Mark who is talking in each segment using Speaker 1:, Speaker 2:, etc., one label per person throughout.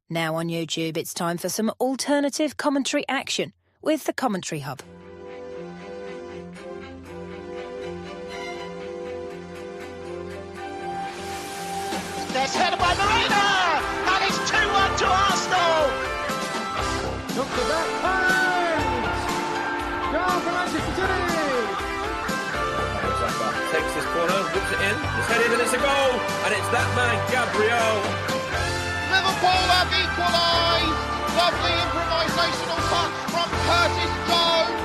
Speaker 1: Now on YouTube, it's time for some alternative commentary action with the Commentary Hub.
Speaker 2: There's headed by Molineux, and it's 2-1 to Arsenal.
Speaker 3: Look at that pass! Goal for Manchester City!
Speaker 4: Takes this corner, whips it in, it's headed and it's a goal, and it's that man, Gabriel.
Speaker 2: Liverpool have equalised. Lovely improvisational touch from Curtis Jones.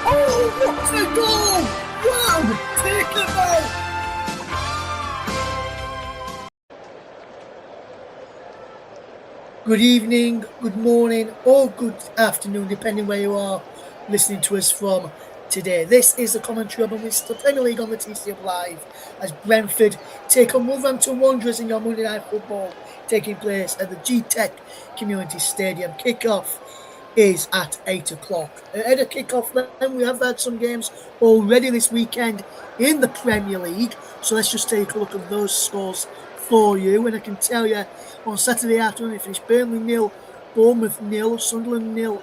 Speaker 5: Oh, what a goal! Wow, take it out! Good evening, good morning, or good afternoon, depending where you are listening to us from today. This is the Commentary Hub, and it's the Premier League on the TCHub Live as Brentford take on Wolverhampton Wanderers in your Monday Night Football, taking place at the Gtech Commuinty Stadium. Kick-off is at 8 o'clock. At a kick-off, then we have had some games already this weekend in the Premier League, so let's just take a look at those scores for you. And I can tell you, on Saturday afternoon, it finished Burnley 0, Bournemouth 0, Sunderland 0,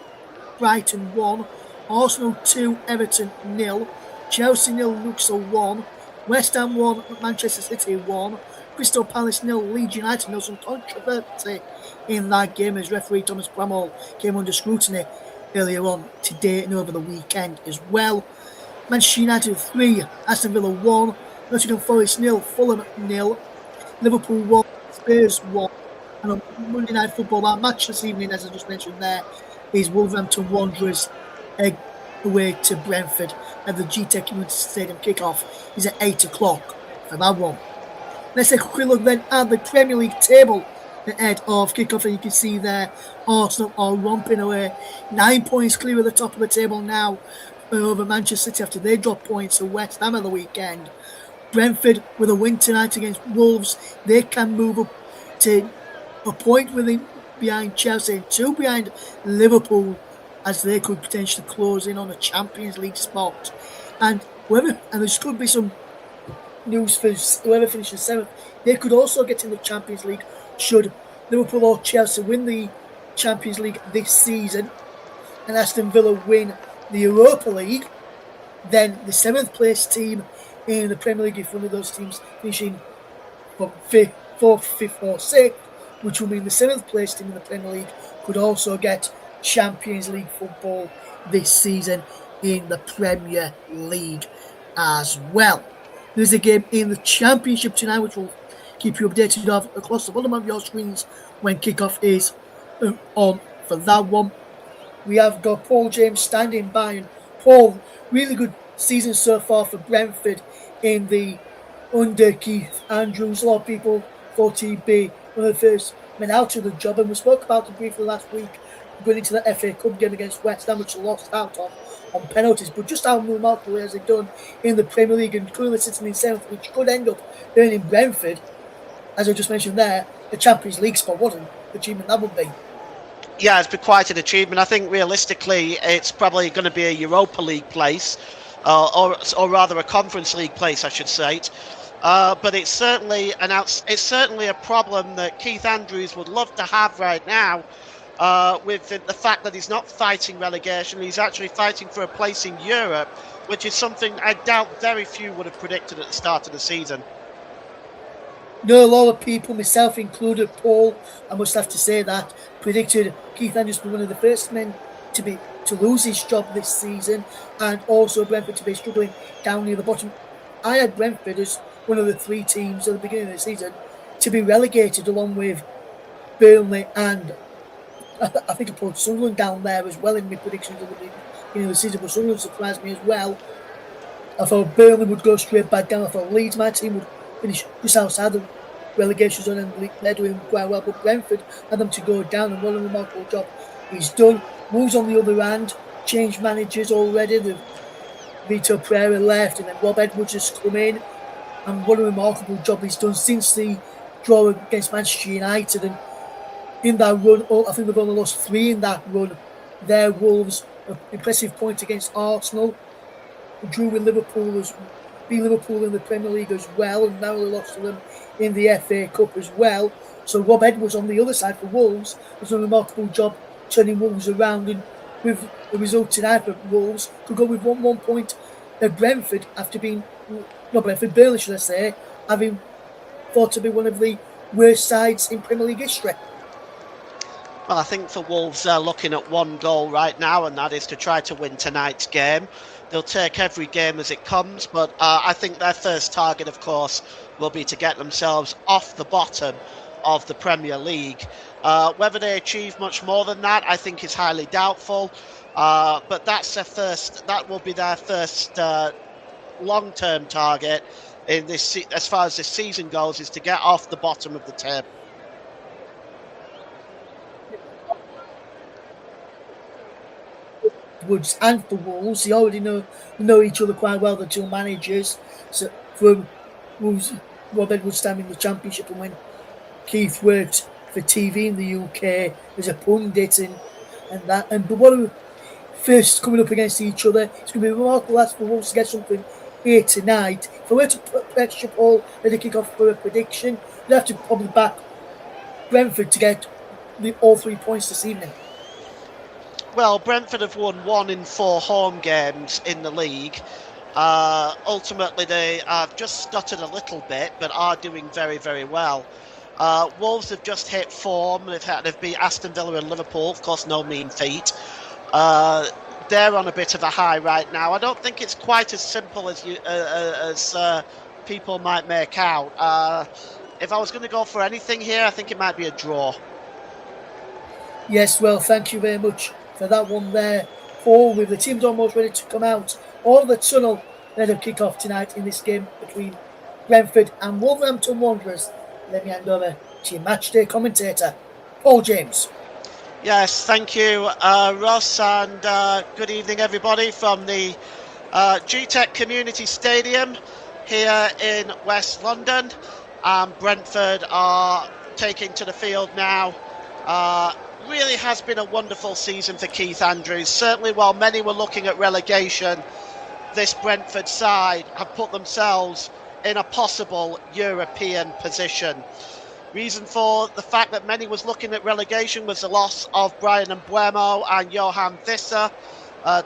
Speaker 5: Brighton 1, Arsenal 2, Everton 0, Chelsea 0, Newcastle 1, West Ham 1, Manchester City 1, Crystal Palace 0, Leeds United 0. Some controversy in that game as referee Thomas Bramall came under scrutiny earlier on today and over the weekend as well. Manchester United 3, Aston Villa 1, Nottingham Forest 0, Fulham 0, Liverpool 1, Spurs 1. And on Monday Night Football, that match this evening, as I just mentioned there, is Wolverhampton Wanderers away to Brentford at the Gtech Commuinty Stadium. Kickoff is at 8 o'clock for that one. Let's take a quick look then at the Premier League table ahead of kickoff, and you can see there Arsenal are romping away, 9 points clear at the top of the table now over Manchester City after they dropped points to West Ham at the weekend. Brentford with a win tonight against Wolves, they can move up to a point behind Chelsea and 2 behind Liverpool, as they could potentially close in on a Champions League spot. And there could be some news for whoever finishes 7th. They could also get in the Champions League should Liverpool or Chelsea win the Champions League this season and Aston Villa win the Europa League. Then the 7th place team in the Premier League, if one of those teams finishing 4th, 5th or 6th, which will mean the 7th place team in the Premier League could also get Champions League football this season in the Premier League as well. There's a game in the Championship tonight, which will keep you updated of across the bottom of your screens when kickoff is on for that one. We have got Paul James standing by, and Paul, really good season so far for Brentford in the under Keith Andrews. A lot of people thought he'd be one of the first men out of the job, and we spoke about it briefly last week going into the FA Cup game against West Ham, which they lost out on penalties. But just how remarkably has it done in the Premier League, and currently sitting in 7th, which could end up earning Brentford, as I just mentioned there, the Champions League spot. What an achievement that would be.
Speaker 2: Yeah, it's been quite an achievement. I think realistically it's probably going to be a Europa League place, or rather a Conference League place, I should say. But it's certainly a problem that Keith Andrews would love to have right now, with the fact that he's not fighting relegation, he's actually fighting for a place in Europe, which is something I doubt very few would have predicted at the start of the season.
Speaker 5: No, a lot of people, myself included, Paul, I must have to say that, predicted Keith Andrews to be one of the first men to lose his job this season, and also Brentford to be struggling down near the bottom. I had Brentford as one of the 3 teams at the beginning of the season to be relegated, along with Burnley, and I think I put Sunderland down there as well in my predictions at the beginning of the season, but Sunderland surprised me as well. I thought Burnley would go straight back down. I thought Leeds, my team, would finish just outside the relegation zone, and they're doing quite well. But Brentford had them to go down, and what a remarkable job he's done. Moves on the other hand, changed managers already. The Vito Pereira left, and then Rob Edwards has come in, and what a remarkable job he's done since the draw against Manchester United. And in that run, I think they've only lost 3 in that run. Their Wolves, an impressive point against Arsenal, drew with Liverpool beat Liverpool in the Premier League as well, and narrowly lost to them in the FA Cup as well. So Rob Edwards on the other side for Wolves has done a remarkable job turning Wolves around, and with the result tonight for Wolves, could go with 1 point at Brentford after being, not Brentford, Burnley should I say, having thought to be one of the worst sides in Premier League history.
Speaker 2: Well, I think for Wolves, they're looking at one goal right now, and that is to try to win tonight's game. They'll take every game as it comes, but I think their first target, of course, will be to get themselves off the bottom of the Premier League. Whether they achieve much more than that, I think is highly doubtful. But that's their first. That will be their first long-term target in this, as far as this season goes, is to get off the bottom of the table.
Speaker 5: Woods and for Wolves, they already know each other quite well, the two managers. So from Wolves, Rob Edwards time in the Championship, and when Keith worked for TV in the UK as a pundit and that. And but what first coming up against each other, it's going to be remarkable as for Wolves to get something here tonight. If I were to put extra poll at the kick off for a prediction, you'd have to probably back Brentford to get all 3 points this evening.
Speaker 2: Well, Brentford have won 1 in 4 home games in the league. Ultimately, they have just stuttered a little bit, but are doing very, very well. Wolves have just hit form. They've beat Aston Villa and Liverpool, of course, no mean feat. They're on a bit of a high right now. I don't think it's quite as simple as people might make out. If I was going to go for anything here, I think it might be a draw.
Speaker 5: Yes, well, thank you very much for that one there, Paul. With the teams almost ready to come out of the tunnel, let them kick off tonight in this game between Brentford and Wolverhampton Wanderers. Let me hand over to your Matchday commentator, Paul James.
Speaker 2: Yes, thank you, Ross, and good evening, everybody, from the Gtech Commuinty Stadium here in West London. Brentford are taking to the field now. Really has been a wonderful season for Keith Andrews. Certainly, while many were looking at relegation, this Brentford side have put themselves in a possible European position. Reason for the fact that many was looking at relegation was the loss of Brian Mbuemo and Johan Visser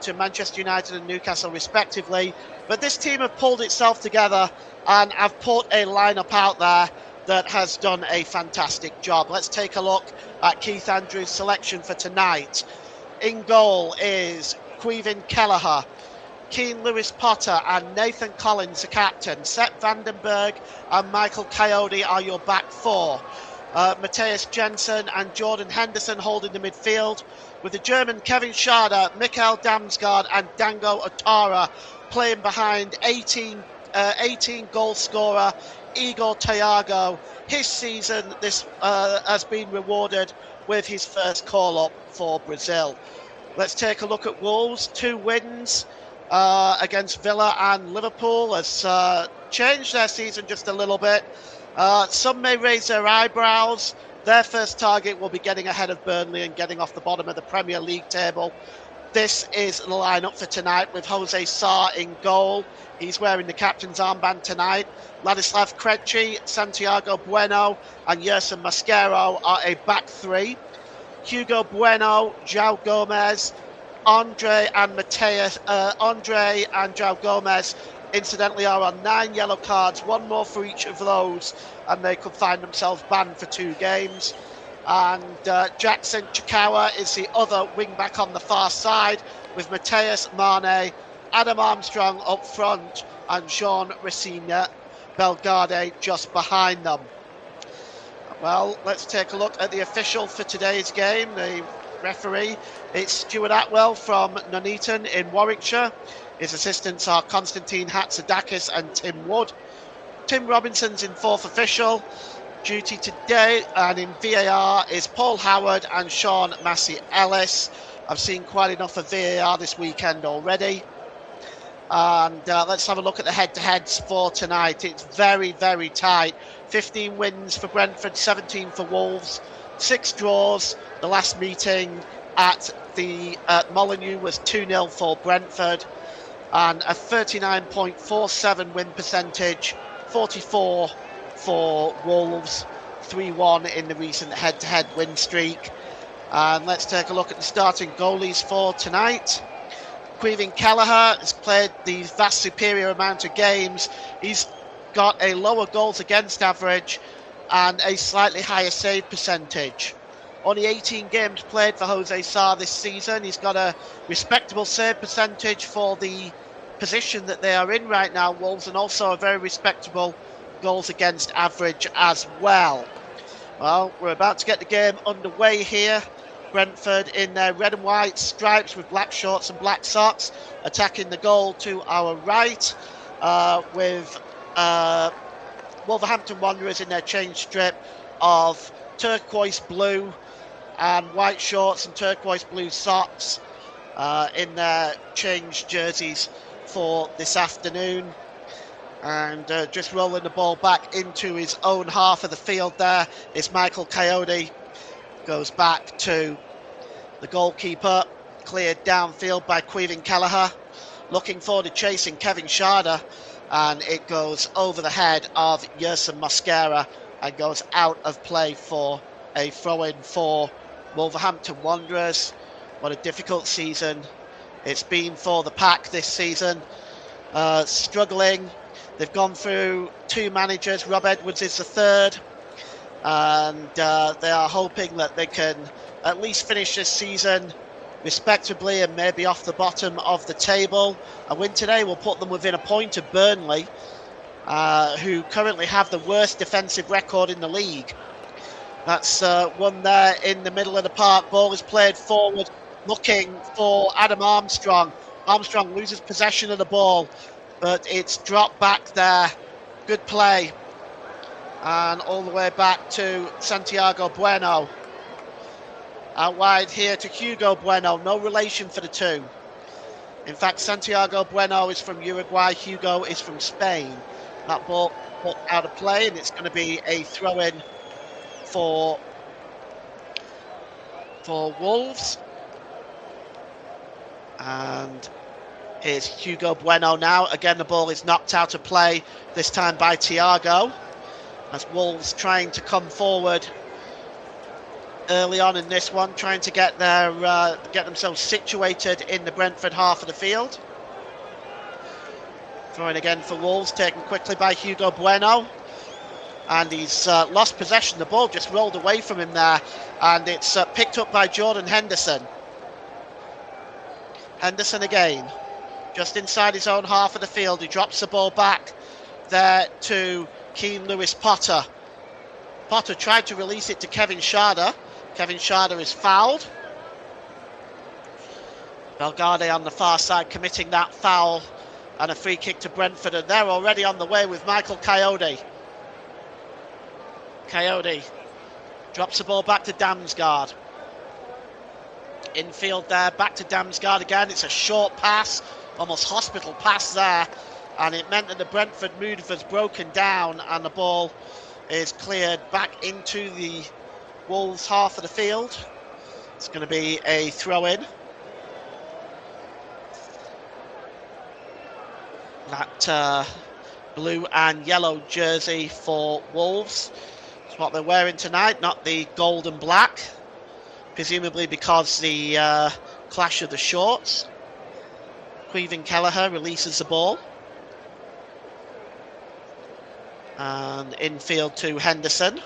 Speaker 2: to Manchester United and Newcastle respectively. But this team have pulled itself together and have put a lineup out there that has done a fantastic job. Let's take a look at Keith Andrews' selection for tonight. In goal is Caoimhin Kelleher, Keane Lewis Potter and Nathan Collins, the captain. Sepp Vandenberg and Michael Coyote are your back four. Matthias Jensen and Jordan Henderson holding the midfield, with the German Kevin Schade, Mikael Damsgaard and Dango Otara playing behind 18 goal scorer Igor Thiago. His season has been rewarded with his first call-up for Brazil. Let's take a look at Wolves. 2 wins against Villa and Liverpool has changed their season just a little bit. Some may raise their eyebrows. Their first target will be getting ahead of Burnley and getting off the bottom of the Premier League table. This is the lineup for tonight, with Jose Sarr in goal. He's wearing the captain's armband tonight. Ladislav Krejci, Santiago Bueno and Yerson Mascaro are a back three. Hugo Bueno, João Gomez, Andre and João Gomez incidentally are on 9 yellow cards, 1 more for each of those, and they could find themselves banned for 2 games. And Jackson Chikawa is the other wing back on the far side, with Mateus Mane, Adam Armstrong up front and Jean Racina Belgarde just behind them. Well, let's take a look at the official for today's game. The referee, it's Stuart Atwell from Nuneaton in Warwickshire. His assistants are Constantine Hatzidakis and Tim Wood. Tim Robinson's in 4th official. Duty today and in VAR is Paul Howard and Sean Massey Ellis. I've seen quite enough of VAR this weekend already. And let's have a look at the head-to-heads for tonight. It's very, very tight. 15 wins for Brentford, 17 for Wolves, 6 draws. The last meeting at Molineux was 2-0 for Brentford. and a 39.47 win percentage, 44 for Wolves, 3-1 in the recent head-to-head win streak. And let's take a look at the starting goalies for tonight. Caoimhín Kelleher has played the vast superior amount of games. He's got a lower goals against average and a slightly higher save percentage. Only 18 games played for Jose Sá this season. He's got a respectable save percentage for the position that they are in right now, Wolves, and also a very respectable goals against average as well. Well, we're about to get the game underway here. Brentford in their red and white stripes with black shorts and black socks, attacking the goal to our right, with Wolverhampton Wanderers in their change strip of turquoise blue and white shorts and turquoise blue socks in their changed jerseys for this afternoon. And just rolling the ball back into his own half of the field there is Michael Coyote. Goes back to the goalkeeper, cleared downfield by Caoimhín Kelleher, looking for the chasing Kevin Schade, and it goes over the head of Yerson Mosquera and goes out of play for a throw-in for Wolverhampton Wanderers. What a difficult season it's been for the Pack this season. Struggling. They've gone through two managers. Rob Edwards is the third. And they are hoping that they can at least finish this season respectably and maybe off the bottom of the table. A win today will put them within a point of Burnley, who currently have the worst defensive record in the league. That's one there in the middle of the park. Ball is played forward, looking for Adam Armstrong. Armstrong loses possession of the ball, but it's dropped back there. Good play. And all the way back to Santiago Bueno. Out wide here to Hugo Bueno. No relation for the two. In fact, Santiago Bueno is from Uruguay. Hugo is from Spain. That ball put out of play, and it's going to be a throw-in for Wolves. And here's Hugo Bueno now. Again, the ball is knocked out of play, this time by Thiago, as Wolves trying to come forward early on in this one, trying to get themselves situated in the Brentford half of the field. Throwing again for Wolves, taken quickly by Hugo Bueno, and he's lost possession. The ball just rolled away from him there, and it's picked up by Jordan Henderson. Henderson again, just inside his own half of the field. He drops the ball back there to Keane Lewis Potter. Potter tried to release it to Kevin Schade. Kevin Schade is fouled. Bellegarde on the far side committing that foul, and a free kick to Brentford, and they're already on the way with Michael Coyote. Coyote drops the ball back to Damsgaard. Infield there, back to Damsgaard again. It's a short pass, almost hospital pass there, and it meant that the Brentford move was broken down, and the ball is cleared back into the Wolves half of the field. It's going to be a throw-in. That blue and yellow jersey for Wolves is what they're wearing tonight, not the gold and black, presumably because the clash of the shorts. Caoimhín Kelleher releases the ball. And infield to Henderson.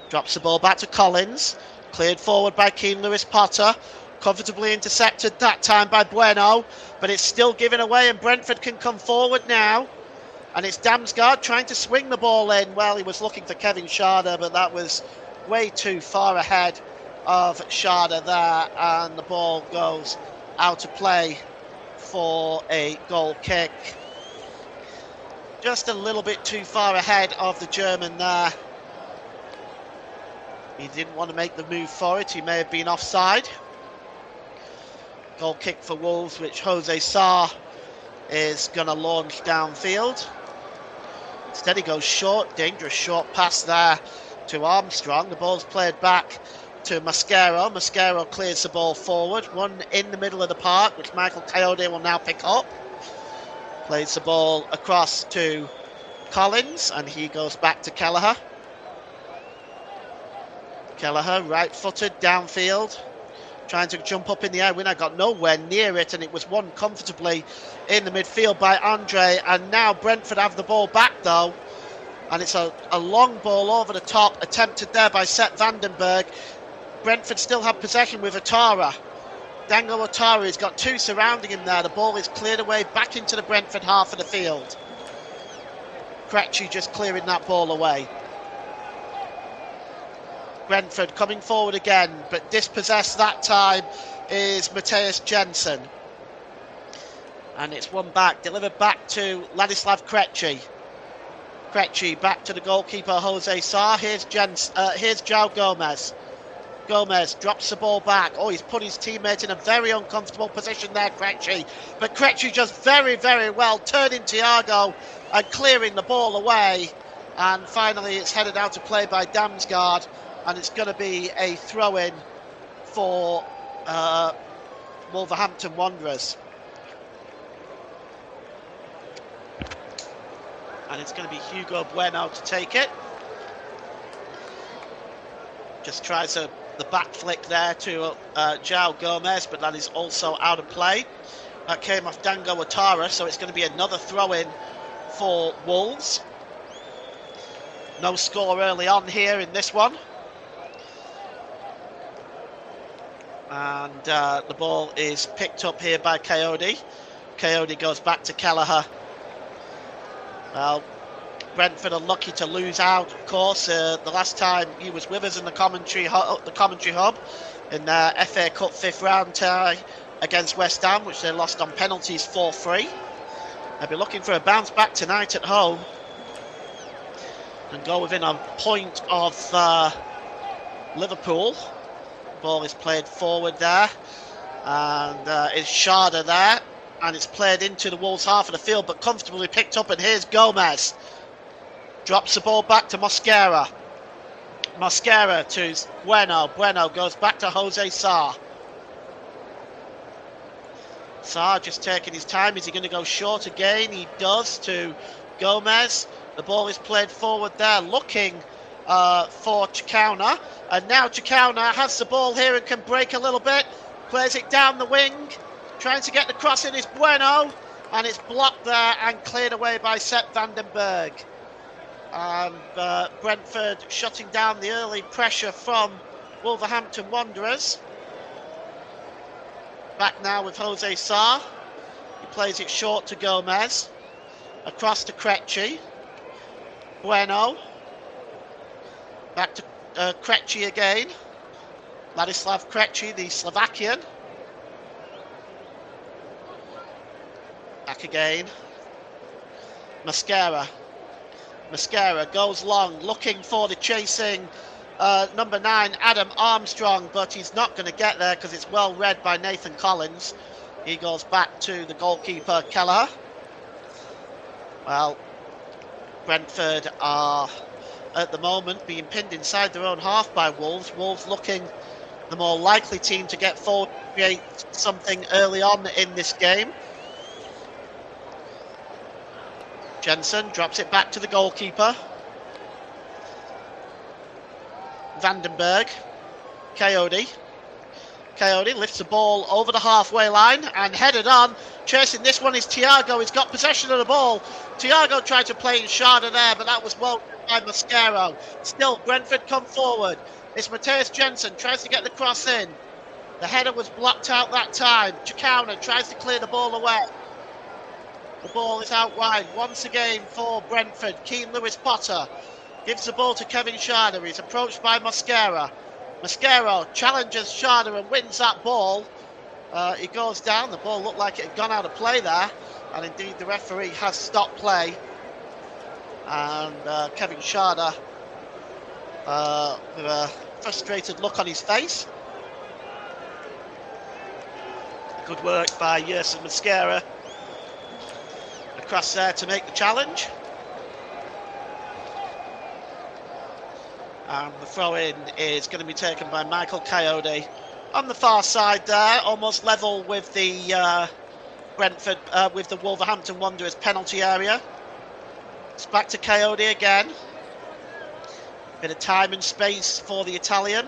Speaker 2: Drops the ball back to Collins. Cleared forward by Keane Lewis Potter. Comfortably intercepted that time by Bueno. But it's still given away, and Brentford can come forward now. And it's Damsgaard trying to swing the ball in. Well, he was looking for Kevin Schade, but that was way too far ahead of Schade there. And the ball goes out of play for a goal kick. Just a little bit too far ahead of the German there. He didn't want to make the move for it. He may have been offside. Goal kick for Wolves, which Jose Sá is going to launch downfield. Instead he goes short, dangerous short pass there to Armstrong. The ball's played back to Mosquera. Mosquera clears the ball forward. One in the middle of the park, which Michael Coyote will now pick up. Plays the ball across to Collins, and he goes back to Kelleher. Kelleher, right-footed, downfield, trying to jump up in the air. Winner got nowhere near it, and it was won comfortably in the midfield by Andre. And now Brentford have the ball back, though. And it's a long ball over the top, attempted there by Seth Vandenberg. Brentford still have possession with Ouattara. Dango Ouattara has got two surrounding him there. The ball is cleared away back into the Brentford half of the field. Krejci just clearing that ball away. Brentford coming forward again, but dispossessed that time is Matthias Jensen. And it's won back, delivered back to Ladislav Krejci. Krejci back to the goalkeeper, Jose Sarr. Here's João Gomez. Gomez drops the ball back. Oh, he's put his teammate in a very uncomfortable position there, Krejci. But Krejci just very, very well turning Thiago and clearing the ball away. And finally, it's headed out to play by Damsgaard. And it's going to be a throw-in for Wolverhampton Wanderers. And it's going to be Hugo Bueno to take it. Just tries the back flick there to João Gomez, but that is also out of play. That came off Dango Ouattara, so it's going to be another throw-in for Wolves. No score early on here in this one. And the ball is picked up here by Coyote. Coyote goes back to Kelleher. Well, Brentford are lucky to lose out, of course. The last time he was with us in the commentary hub in their FA Cup 5th round tie against West Ham, which they lost on penalties 4-3. They'll be looking for a bounce back tonight at home and go within a point of Liverpool. Ball is played forward there, and it's Sharda there, and it's played into the Wolves half of the field, but comfortably picked up. And here's Gomez, drops the ball back to Mosquera. Mosquera to Bueno. Bueno goes back to Jose Sarr. Sarr just taking his time. Is he going to go short again? He does to Gomez. The ball is played forward there, looking for Chikauna. And now Chikauna has the ball here and can break a little bit. Plays it down the wing. Trying to get the cross in is Bueno. And it's blocked there and cleared away by Seth Vandenberg. And Brentford shutting down the early pressure from Wolverhampton Wanderers. Back now with Jose Sarr. He plays it short to Gomez. Across to Krejci. Bueno. Back to Krejci again. Ladislav Krejci, the Slovakian. Back again. Mosquera. Mosquera goes long, looking for the chasing number 9, Adam Armstrong, but he's not going to get there because it's well read by Nathan Collins. He goes back to the goalkeeper, Kelleher. Well, Brentford are at the moment being pinned inside their own half by Wolves. Wolves looking the more likely team to get forward, create something early on in this game. Jensen drops it back to the goalkeeper. Vandenberg. Coyote. Coyote lifts the ball over the halfway line and headed on. Chasing this one is Thiago. He's got possession of the ball. Thiago tried to play in Sharda there, but that was well by Mosquera. Still, Brentford come forward. It's Matthias Jensen, tries to get the cross in. The header was blocked out that time. Chikauna tries to clear the ball away. The ball is out wide once again for Brentford. Keane Lewis Potter gives the ball to Kevin Sharda. He's approached by Mosquera. Mosquera challenges Sharda and wins that ball. He goes down. The ball looked like it had gone out of play there. And indeed the referee has stopped play. And Kevin Sharda with a frustrated look on his face. Good work by Yerson Mosquera. Across there to make the challenge. And the throw-in is going to be taken by Michael Coyote on the far side there, almost level with the Brentford, with the Wolverhampton Wanderers penalty area. It's back to Coyote again. Bit of time and space for the Italian.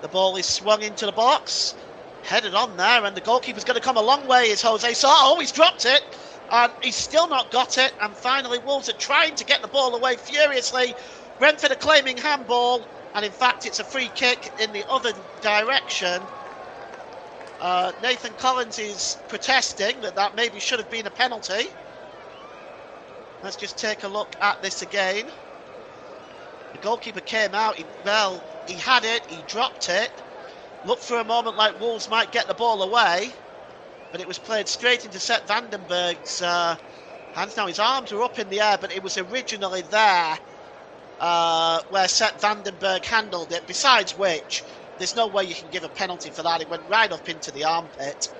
Speaker 2: The ball is swung into the box. Headed on there, and the goalkeeper's going to come a long way, is Jose Sa. Oh, he's dropped it. And he's still not got it. And finally, Wolves are trying to get the ball away furiously. Brentford are claiming handball. And in fact, it's a free kick in the other direction. Nathan Collins is protesting that maybe should have been a penalty. Let's just take a look at this again. The goalkeeper came out. He had it. He dropped it. Looked for a moment like Wolves might get the ball away. But it was played straight into Sepp Vandenberg's hands. Now his arms were up in the air, but it was originally there where Sepp Vandenberg handled it. Besides which, there's no way you can give a penalty for that. It went right up into the armpit.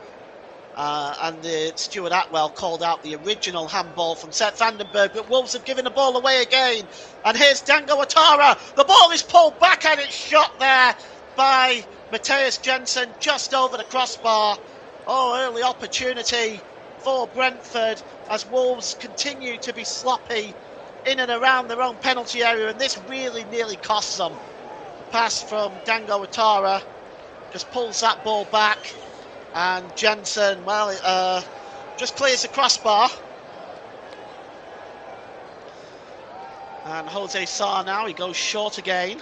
Speaker 2: And the Stuart Atwell called out the original handball from Sepp Vandenberg, but Wolves have given the ball away again. And here's Dango Ouattara. The ball is pulled back and it's shot there by Matthias Jensen just over the crossbar. Oh, early opportunity for Brentford as Wolves continue to be sloppy in and around their own penalty area, and this really nearly costs them. The pass from Dango Ouattara just pulls that ball back, and Jensen, well, just clears the crossbar. And Jose Sa now, he goes short again.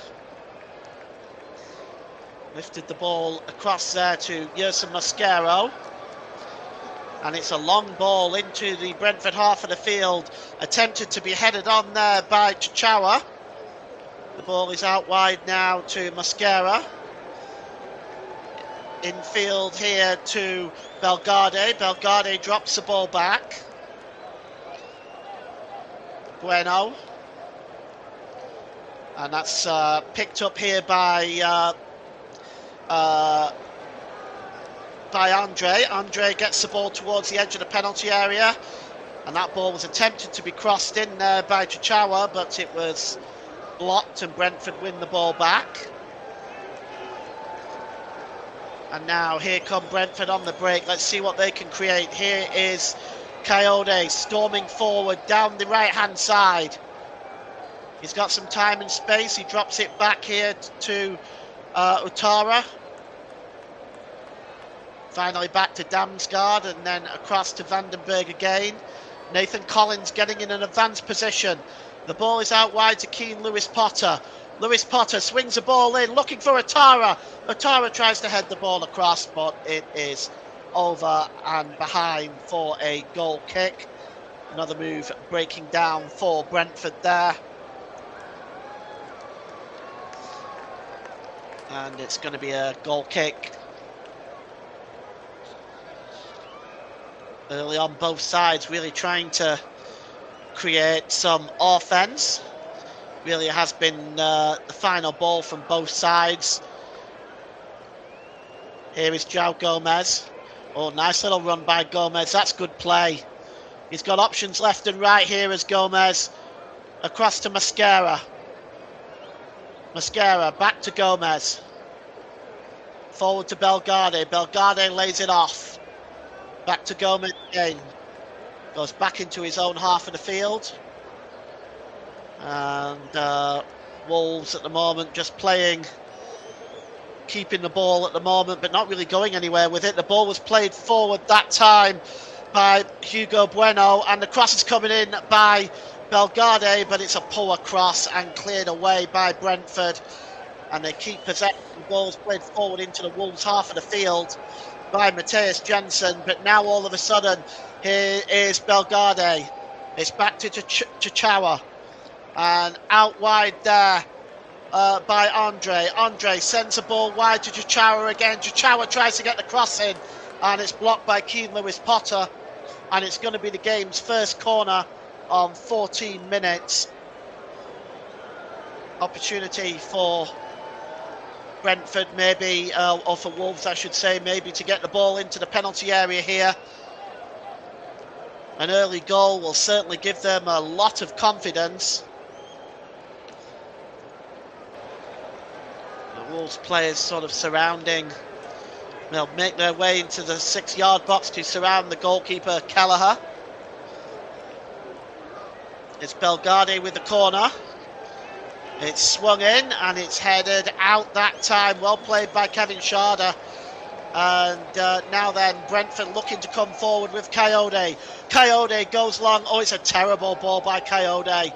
Speaker 2: Lifted the ball across there to Yerson Mosquero. And it's a long ball into the Brentford half of the field. Attempted to be headed on there by Chichawa. The ball is out wide now to Mosquera. Infield here to Bellegarde. Bellegarde drops the ball back. Bueno. And that's picked up here by Andre. Andre gets the ball towards the edge of the penalty area, and that ball was attempted to be crossed in there by Chichawa, but it was blocked and Brentford win the ball back. And now here come Brentford on the break. Let's see what they can create. Here is Coyote storming forward down the right hand side. He's got some time and space. He drops it back here to Ouattara. Finally back to Damsgaard and then across to Vandenberg again. Nathan Collins getting in an advanced position. The ball is out wide to Keane Lewis Potter. Lewis Potter swings the ball in, looking for Ouattara. Ouattara tries to head the ball across, but it is over and behind for a goal kick. Another move breaking down for Brentford there. And it's going to be a goal kick. Early on, both sides really trying to create some offence. Really has been the final ball from both sides. Here is João Gomez. Oh, nice little run by Gomez. That's good play. He's got options left and right here as Gomez. Across to Mosquera. Mosquera back to Gomez. Forward to Bellegarde. Bellegarde lays it off. Back to Gomez again. Goes back into his own half of the field. And Wolves at the moment just playing, keeping the ball at the moment, but not really going anywhere with it. The ball was played forward that time by Hugo Bueno, and the cross is coming in by Bellegarde, but it's a poor cross and cleared away by Brentford. And they keep possession. The ball is played forward into the Wolves half of the field by Matthias Jensen, but now all of a sudden here is Bellegarde. It's back to Chichawa, and out wide there by Andre. Andre sends the ball wide to Chichawa again. Chichawa tries to get the cross in, and it's blocked by Keane Lewis Potter, and it's going to be the game's first corner on 14 minutes. Opportunity for Brentford maybe, or for Wolves I should say, maybe to get the ball into the penalty area here. An early goal will certainly give them a lot of confidence. The Wolves players sort of surrounding They'll make their way into the 6-yard box to surround the goalkeeper, Kelleher. It's Belgarde with the corner. It's swung in and it's headed out that time. Well played by Kevin Schade. And now then, Brentford looking to come forward with Coyote. Coyote goes long. Oh, it's a terrible ball by Coyote.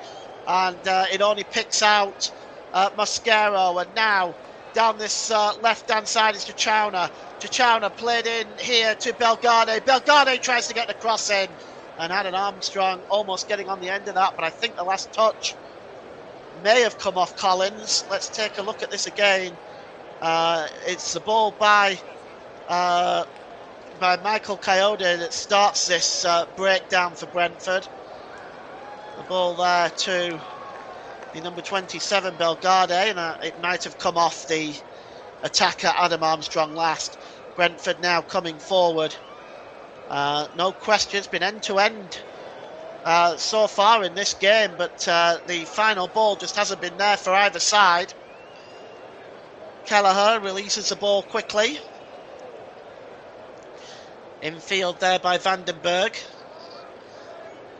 Speaker 2: And it only picks out Mascaro. And now down this left-hand side is Chowner. Chowner played in here to Belgarde. Belgarde tries to get the cross in. And had an Armstrong almost getting on the end of that. But I think the last touch may have come off Collins. Let's take a look at this again. It's the ball by Michael Coyote that starts this breakdown for Brentford. The ball there to the number 27 Belgarde, and it might have come off the attacker Adam Armstrong last. Brentford now coming forward. No question, it's been end-to-end so far in this game, but the final ball just hasn't been there for either side. Kelleher releases the ball quickly. Infield there by Vandenberg.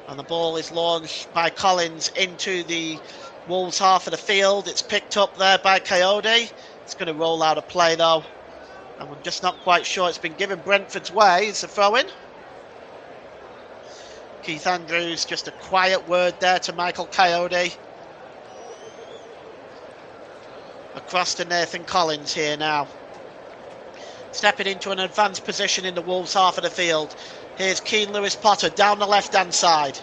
Speaker 2: And the ball is launched by Collins into the Wolves half of the field. It's picked up there by Coyote. It's going to roll out of play though. And I'm just not quite sure it's been given Brentford's way. It's a throw-in. Keith Andrews, just a quiet word there to Michael Coyote. Across to Nathan Collins here now. Stepping into an advanced position in the Wolves half of the field. Here's Keane Lewis Potter down the left-hand side.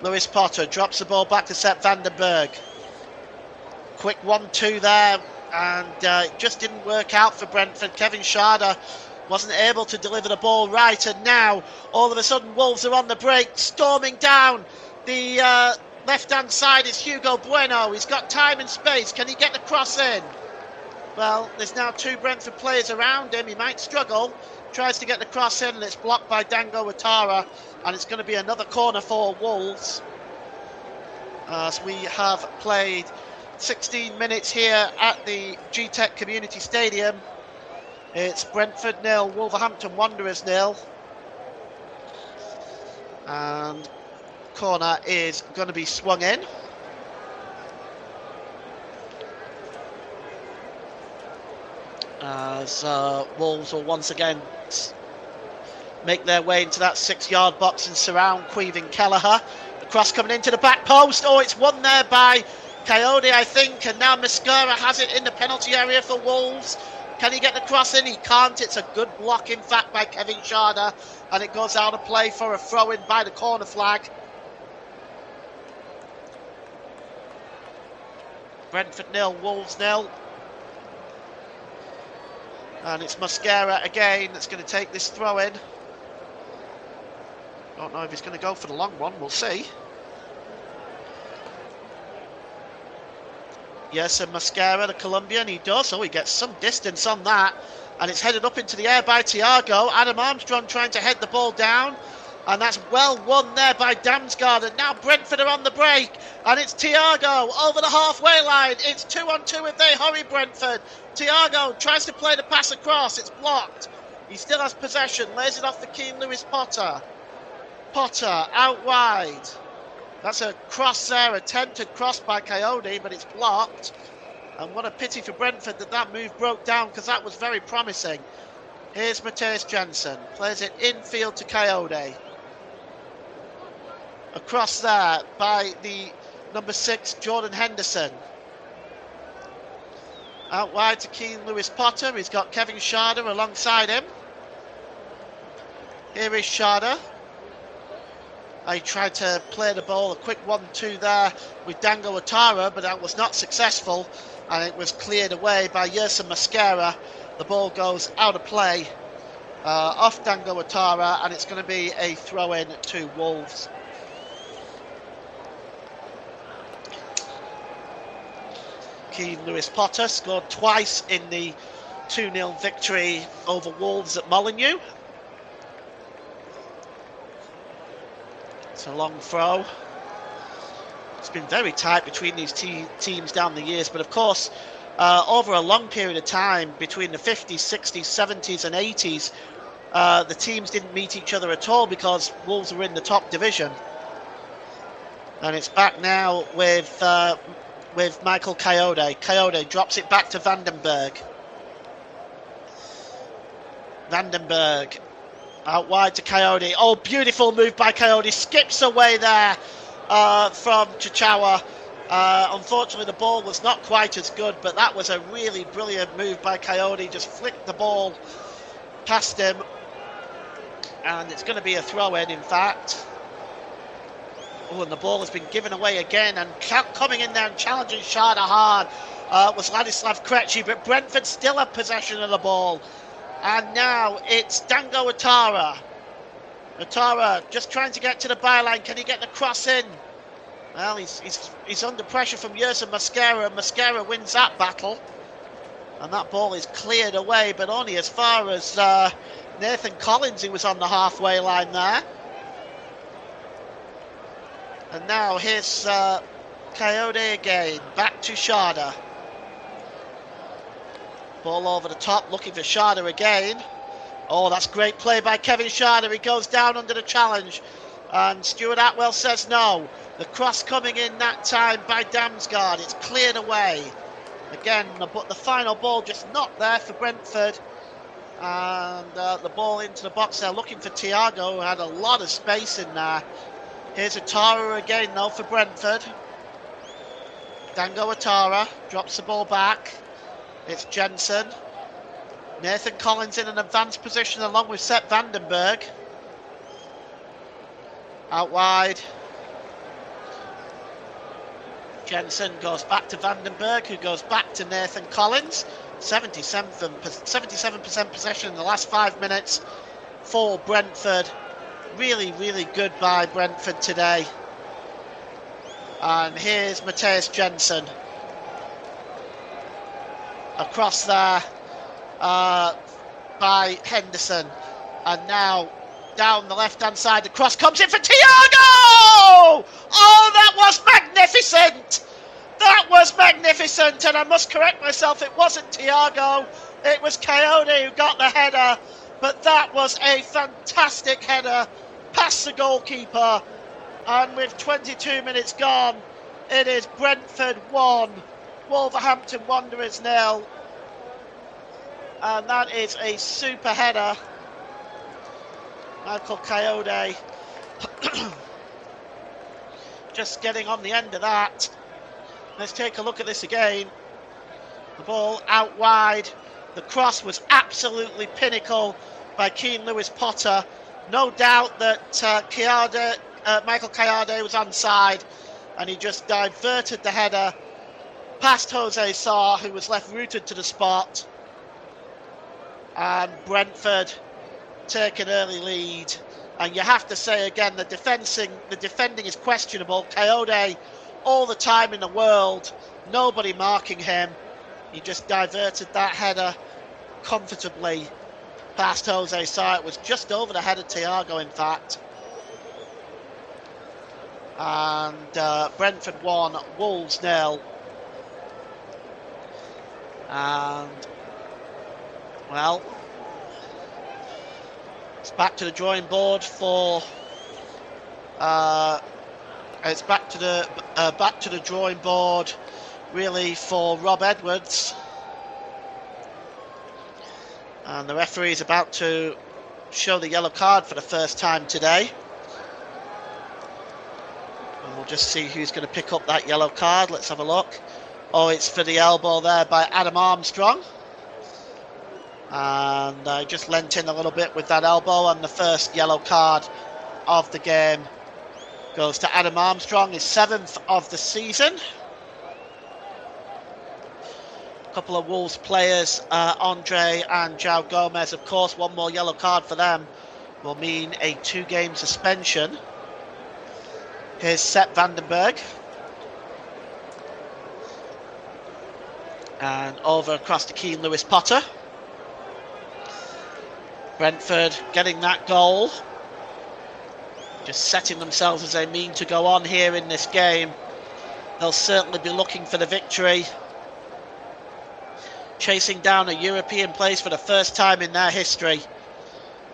Speaker 2: Lewis Potter drops the ball back to Sepp Vandenberg. Quick 1-2 there, and it just didn't work out for Brentford. Kevin Schade wasn't able to deliver the ball right, and now all of a sudden Wolves are on the break, storming down the left-hand side is Hugo Bueno. He's got time and space. Can he get the cross in? Well, there's now 2 Brentford players around him. He might struggle. Tries to get the cross in, and it's blocked by Dango Ouattara, and it's going to be another corner for Wolves. As we have played 16 minutes here at the Gtech Commuinty Stadium. It's Brentford 0, Wolverhampton Wanderers 0. And corner is going to be swung in. As Wolves will once again make their way into that 6-yard box and surround Caoimhin Kelleher. The cross coming into the back post. Oh, it's won there by Coyote, I think, and now Mascara has it in the penalty area for Wolves. Can he get the cross in? He can't. It's a good block, in fact, by Kevin Schade, and it goes out of play for a throw-in by the corner flag. Brentford 0, Wolves 0. And it's Mascara again that's going to take this throw-in. Don't know if he's going to go for the long one. We'll see. Yes, and Mascara, the Colombian, he does. Oh, he gets some distance on that. And it's headed up into the air by Thiago. Adam Armstrong trying to head the ball down. And that's well won there by Damsgaard. And now Brentford are on the break. And it's Thiago over the halfway line. It's 2-on-2 if they hurry, Brentford. Thiago tries to play the pass across. It's blocked. He still has possession. Lays it off the Keane Lewis Potter. Potter out wide. That's a cross there, attempted cross by Coyote, but it's blocked. And what a pity for Brentford that move broke down, because that was very promising. Here's Matthias Jensen. Plays it infield to Coyote. Across there by the number 6, Jordan Henderson. Out wide to Keane Lewis Potter. He's got Kevin Schade alongside him. Here is Schade. He tried to play the ball, a quick 1-2 there with Dango Ouattara, but that was not successful, and it was cleared away by Yerson Mascara. The ball goes out of play off Dango Ouattara, and it's going to be a throw-in to Wolves. Keane Lewis Potter scored twice in the 2-0 victory over Wolves at Molineux. It's a long throw. It's been very tight between these teams down the years, but of course over a long period of time between the 50s, 60s, 70s and 80s, the teams didn't meet each other at all because Wolves were in the top division. And it's back now with Michael Coyote. Coyote drops it back to Vandenberg. Vandenberg out wide to Coyote. Oh, beautiful move by Coyote. Skips away there from Chichawa. Unfortunately, the ball was not quite as good, but that was a really brilliant move by Coyote. Just flicked the ball past him. And it's going to be a throw-in, in fact. Oh, and the ball has been given away again. And coming in there and challenging Sharda hard was Ladislav Krejci, but Brentford still have possession of the ball. And now it's Dango Ouattara. Ouattara just trying to get to the byline. Can he get the cross in? Well, he's under pressure from Yerson Mosquera. Mosquera wins that battle. And that ball is cleared away, but only as far as Nathan Collins, who was on the halfway line there. And now here's Coyote again. Back to Sharda. Ball over the top, looking for Sharda again. Oh, that's great play by Kevin Sharda. He goes down under the challenge. And Stuart Atwell says no. The cross coming in that time by Damsgaard. It's cleared away. Again, but the final ball just not there for Brentford. And the ball into the box there, looking for Thiago, who had a lot of space in there. Here's Ouattara again, though, for Brentford. Dango Ouattara drops the ball back. It's Jensen. Nathan Collins in an advanced position along with Sepp Vandenberg. Out wide. Jensen goes back to Vandenberg, who goes back to Nathan Collins. 77% possession in the last 5 minutes for Brentford. Really, really good by Brentford today. And here's Matthias Jensen. Across there by Henderson. And now down the left-hand side, the cross comes in for Thiago! Oh, that was magnificent! That was magnificent, and I must correct myself, it wasn't Thiago, it was Coyote who got the header, but that was a fantastic header past the goalkeeper, and with 22 minutes gone, it is Brentford 1, Wolverhampton Wanderers 0, and that is a super header. Michael Coyote just getting on the end of that. Let's take a look at this again. The ball out wide. The cross was absolutely pinnacle by Keane Lewis Potter. No doubt that Michael Coyote was onside, and he just diverted the header past Jose Sarr, who was left rooted to the spot. And Brentford take an early lead. And you have to say again, the defending is questionable. Coyote, all the time in the world, nobody marking him. He just diverted that header comfortably past Jose Sarr. It was just over the head of Thiago, in fact. And Brentford 1, Wolves 0. And, well, it's back to the drawing board for... it's back to the drawing board, really, for Rob Edwards. And the referee is about to show the yellow card for the first time today. And we'll just see who's going to pick up that yellow card. Let's have a look. Oh, it's for the elbow there by Adam Armstrong. And I just lent in a little bit with that elbow, and the first yellow card of the game goes to Adam Armstrong, his 7th of the season. A couple of Wolves players, Andre and João Gomez, of course. One more yellow card for them will mean a 2-game suspension. Here's Sepp Vandenberg. And over across to Keane Lewis Potter. Brentford getting that goal. Just setting themselves as they mean to go on here in this game. They'll certainly be looking for the victory. chasing down a European place for the first time in their history.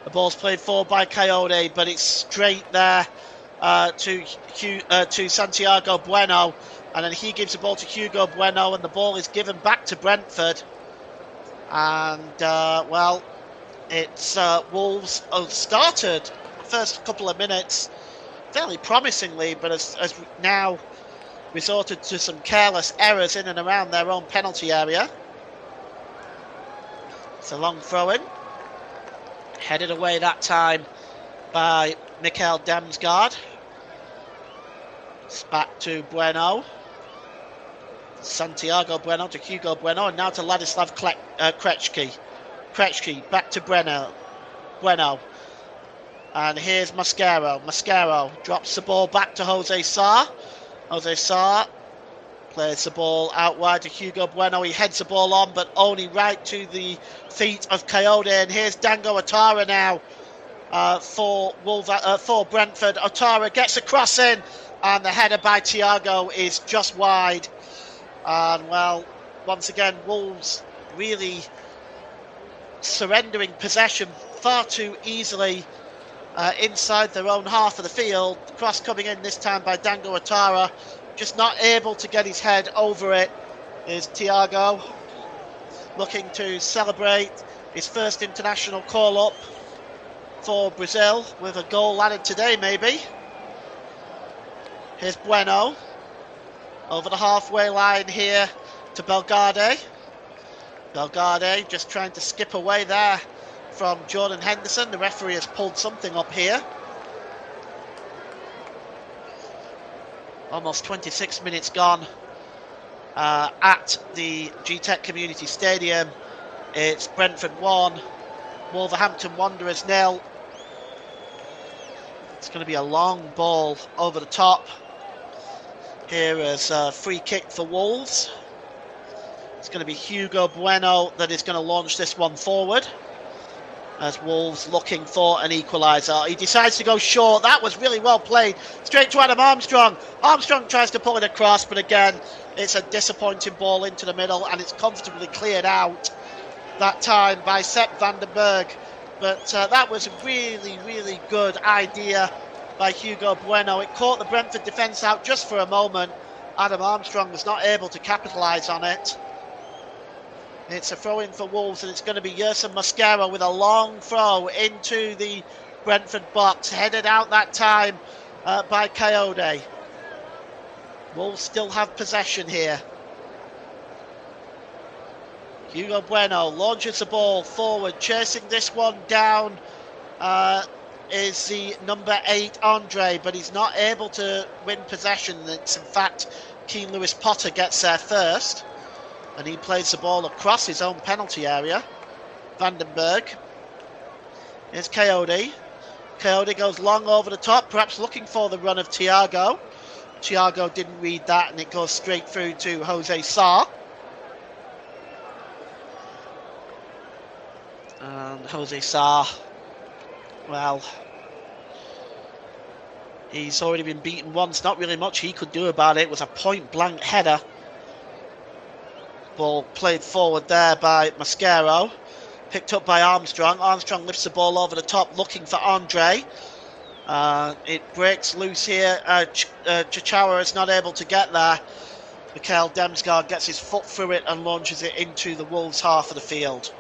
Speaker 2: The ball's played forward by Coyote, but it's straight there to Santiago Bueno, and then he gives the ball to Hugo Bueno, and the ball is given back to Brentford. And well, it's Wolves started the first couple of minutes fairly promisingly, but has now resorted to some careless errors in and around their own penalty area. It's a long throw-in, headed away that time by Mikhail Damsgaard. It's back to Bueno. Santiago Bueno to Hugo Bueno, and now to Ladislav Krejci. Krejci back to Bueno. And here's Mascaro. Mascaro drops the ball back to Jose Sarr. Jose Sarr plays the ball out wide to Hugo Bueno. He heads the ball on, but only right to the feet of Coyote. And here's Dango Ouattara now for Brentford. Ouattara gets a cross in, and the header by Thiago is just wide. And well, once again, Wolves really surrendering possession far too easily inside their own half of the field. The cross coming in this time by Dango Ouattara, just not able to get his head over it. Is Thiago looking to celebrate his first international call-up for Brazil with a goal added today, maybe. Here's Bueno over the halfway line here to Belgade. Belgade just trying to skip away there from Jordan Henderson. The referee has pulled something up here. Almost 26 minutes gone at the Gtech Commuinty Stadium. It's Brentford 1, Wolverhampton Wanderers 0. It's going to be a long ball over the top. Here is a free kick for Wolves. It's going to be Hugo Bueno that is going to launch this one forward, as Wolves looking for an equaliser. He decides to go short. That was really well played. Straight to Adam Armstrong. Armstrong tries to pull it across, but again, it's a disappointing ball into the middle, and it's comfortably cleared out that time by Sepp van den Berg. But that was a really, really good idea by Hugo Bueno. It caught the Brentford defence out just for a moment. Adam Armstrong was not able to capitalise on it. It's a throw-in for Wolves, and it's going to be Yerson Mascaro with a long throw into the Brentford box, headed out that time by Coyote. Wolves still have possession here. Hugo Bueno launches the ball forward, chasing this one down is the number 8 Andre, but he's not able to win possession. It's in fact Keane Lewis Potter gets there first, and he plays the ball across his own penalty area. Van den Berg. Here's Coyote. Coyote goes long over the top, perhaps looking for the run of Thiago. Thiago didn't read that, and it goes straight through to Jose Sarr. And Jose Sarr, well, he's already been beaten once. Not really much he could do about it. It was a point-blank header. Ball played forward there by Mascaro. Picked up by Armstrong. Armstrong lifts the ball over the top, looking for Andre. It breaks loose here. Chichawa is not able to get there. Mikhail Damsgaard gets his foot through it and launches it into the Wolves' half of the field.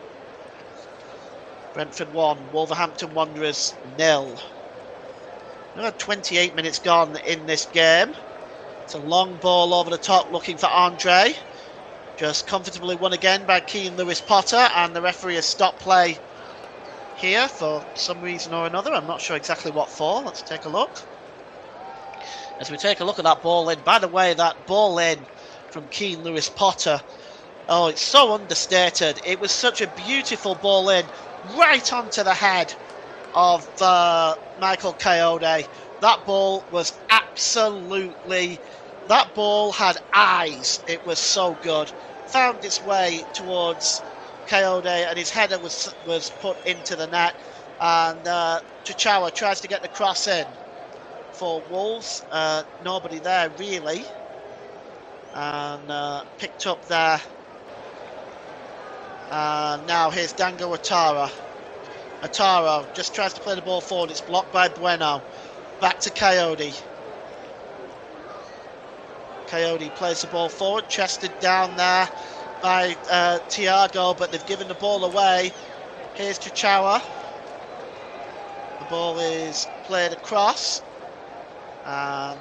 Speaker 2: Brentford 1, Wolverhampton Wanderers 0. There are 28 minutes gone in this game. It's a long ball over the top, looking for Andre. Just comfortably won again by Keane Lewis Potter, and the referee has stopped play here for some reason or another. I'm not sure exactly what for. Let's take a look. As we take a look at that ball in, by the way, that ball in from Keane Lewis Potter, oh, it's so understated. It was such a beautiful ball in, right onto the head of Michael Coyote. That ball was absolutely, that ball had eyes. It was so good. Found its way towards Coyote, and his header was put into the net. And Chichawa tries to get the cross in for Wolves. Nobody there really. And picked up there Now here's Dango Atara. Atara just tries to play the ball forward. It's blocked by Bueno. Back to Coyote. Coyote plays the ball forward, chested down there by Thiago, but they've given the ball away. Here's Chachawa. The ball is played across, and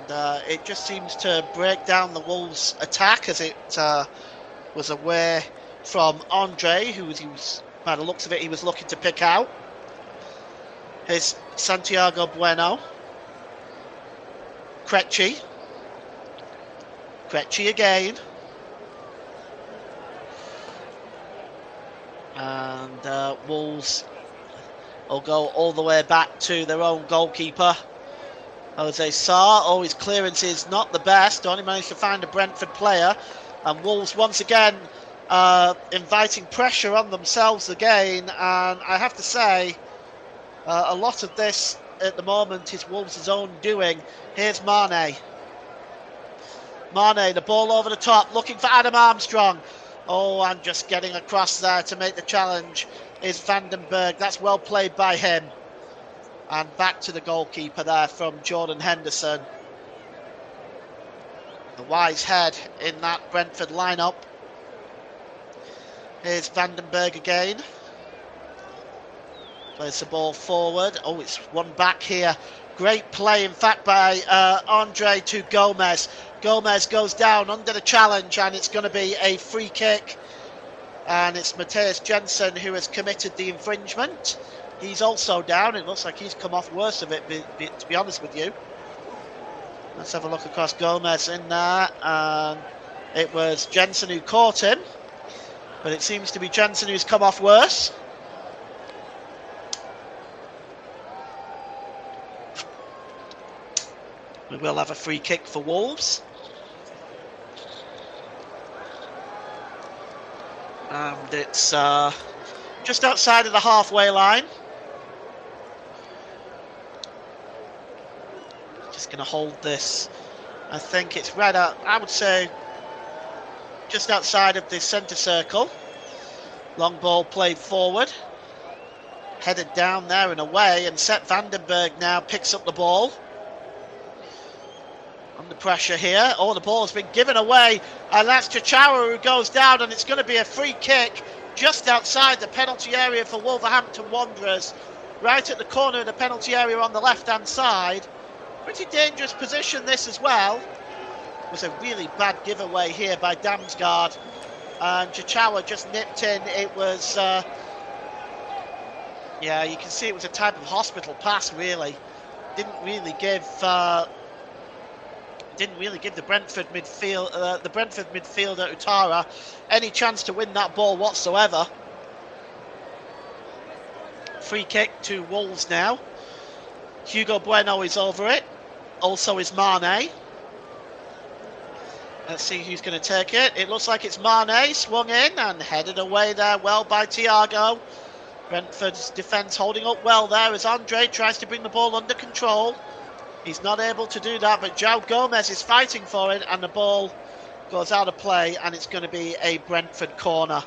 Speaker 2: it just seems to break down the Wolves' attack as it was away from Andre, who was, by the looks of it, he was looking to pick out. Here's Santiago Bueno. Krejci. Krejci again. And Wolves will go all the way back to their own goalkeeper, Jose Sarr. Oh, his clearance is not the best. Only managed to find a Brentford player. And Wolves once again inviting pressure on themselves again. And I have to say, a lot of this at the moment is Wolves' own doing. Here's Mane. Mane, the ball over the top, looking for Adam Armstrong. Oh, and just getting across there to make the challenge is Vandenberg. That's well played by him. And back to the goalkeeper there from Jordan Henderson. The wise head in that Brentford lineup. Here's Vandenberg again. Plays the ball forward. Oh, it's one back here. Great play, in fact, by Andre to Gomez. Gomez goes down under the challenge, and it's going to be a free kick. And it's Matthias Jensen who has committed the infringement. He's also down. It looks like he's come off worse of it, to be honest with you. Let's have a look across. Gomez in there, and it was Jensen who caught him. But it seems to be Jensen who's come off worse. We will have a free kick for Wolves. And it's just outside of the halfway line. Just going to hold this. I think it's right out, I would say, just outside of the centre circle. Long ball played forward. Headed down there and away, and Sepp Vandenberg now picks up the ball. Under pressure here. Oh, the ball's been given away, and that's Chachawa who goes down, and it's going to be a free kick just outside the penalty area for Wolverhampton Wanderers, right at the corner of the penalty area on the left-hand side. Pretty dangerous position this as well. It was a really bad giveaway here by Damsgaard, and Chachawa just nipped in. It was, yeah, you can see it was a type of hospital pass, really. Didn't really give the Brentford midfielder Utara any chance to win that ball whatsoever. Free kick to Wolves now. Hugo Bueno is over it. Also is Mane. Let's see who's going to take it. It looks like it's Mane, swung in and headed away there well by Thiago. Brentford's defence holding up well there as Andre tries to bring the ball under control. He's not able to do that, but João Gomez is fighting for it, and the ball goes out of play, and it's going to be a Brentford corner.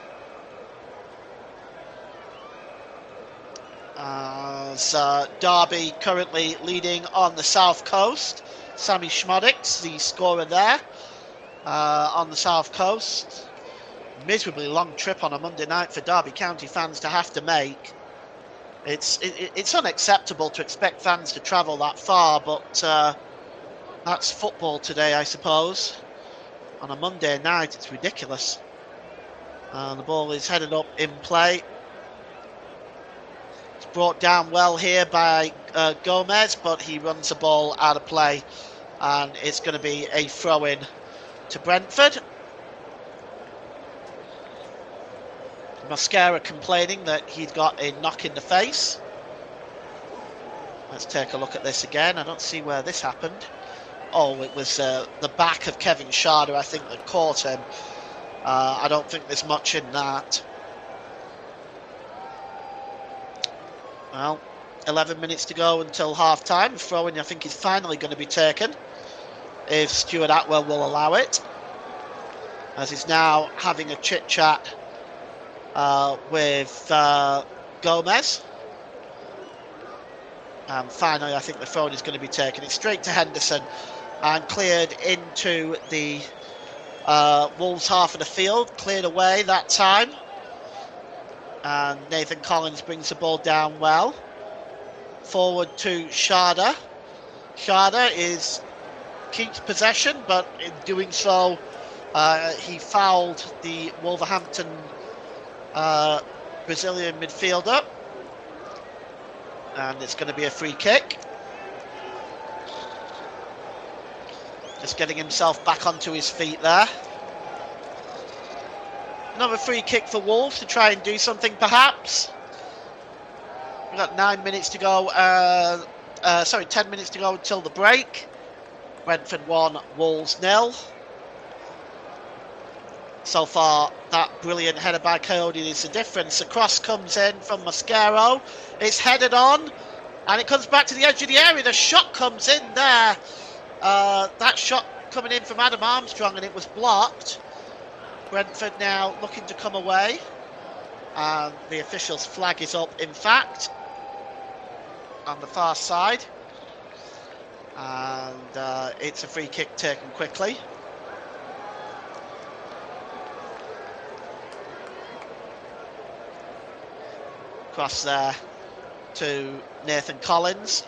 Speaker 2: As Derby currently leading on the south coast. Sammy Schmodix, the scorer there on the south coast. Miserably long trip on a Monday night for Derby County fans to have to make. It's unacceptable to expect fans to travel that far, but that's football today, I suppose. On a Monday night, it's ridiculous. And the ball is headed up in play. It's brought down well here by Gomez, but he runs the ball out of play, and it's going to be a throw-in to Brentford. Mascara complaining that he'd got a knock in the face. Let's take a look at this again. I don't see where this happened. Oh, it was the back of Kevin Schade, I think, that caught him. I don't think there's much in that. Well, 11 minutes to go until half-time. The throw-in, I think, is finally going to be taken, if Stuart Atwell will allow it, as he's now having a chit-chat with Gomez. And finally, I think the throw is going to be taken. It's straight to Henderson and cleared into the Wolves half of the field. Cleared away that time. And Nathan Collins brings the ball down well. Forward to Sharda. Sharda keeps possession, but in doing so, he fouled the Wolverhampton Brazilian midfielder. And it's going to be a free kick. Just getting himself back onto his feet there. Another free kick for Wolves to try and do something, perhaps. We've got 9 minutes to go. 10 minutes to go until the break. Brentford 1, Wolves 0. So far, that brilliant header by Coyote is the difference. The cross comes in from Mascaro. It's headed on, and it comes back to the edge of the area. The shot comes in there. That shot coming in from Adam Armstrong, and it was blocked. Brentford now looking to come away, and the official's flag is up, in fact, on the far side, and it's a free kick taken quickly. Cross there to Nathan Collins.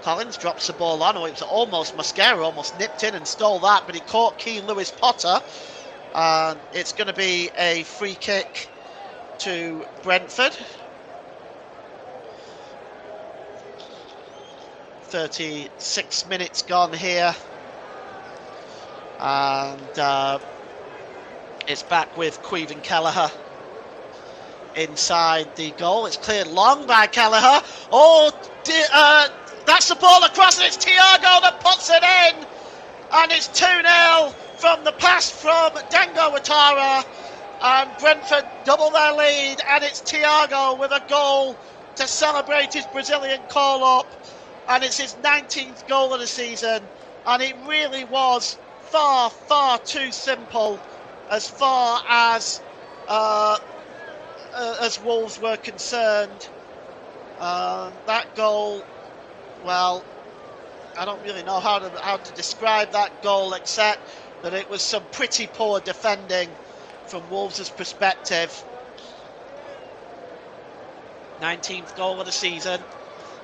Speaker 2: Collins drops the ball on. Oh, it was almost Mascaro, almost nipped in and stole that, but he caught Keane Lewis Potter. And it's going to be a free kick to Brentford. 36 minutes gone here. And it's back with Caoimhin Kelleher inside the goal. It's cleared long by Kelleher. Oh, that's the ball across, and it's Thiago that puts it in. And it's 2-0 from the pass from Dango Ouattara. And Brentford double their lead, and it's Thiago with a goal to celebrate his Brazilian call-up. And it's his 19th goal of the season. And it really was far, far too simple as far as Wolves were concerned. That goal, well, I don't really know how to describe that goal, except that it was some pretty poor defending from Wolves' perspective. 19th goal of the season,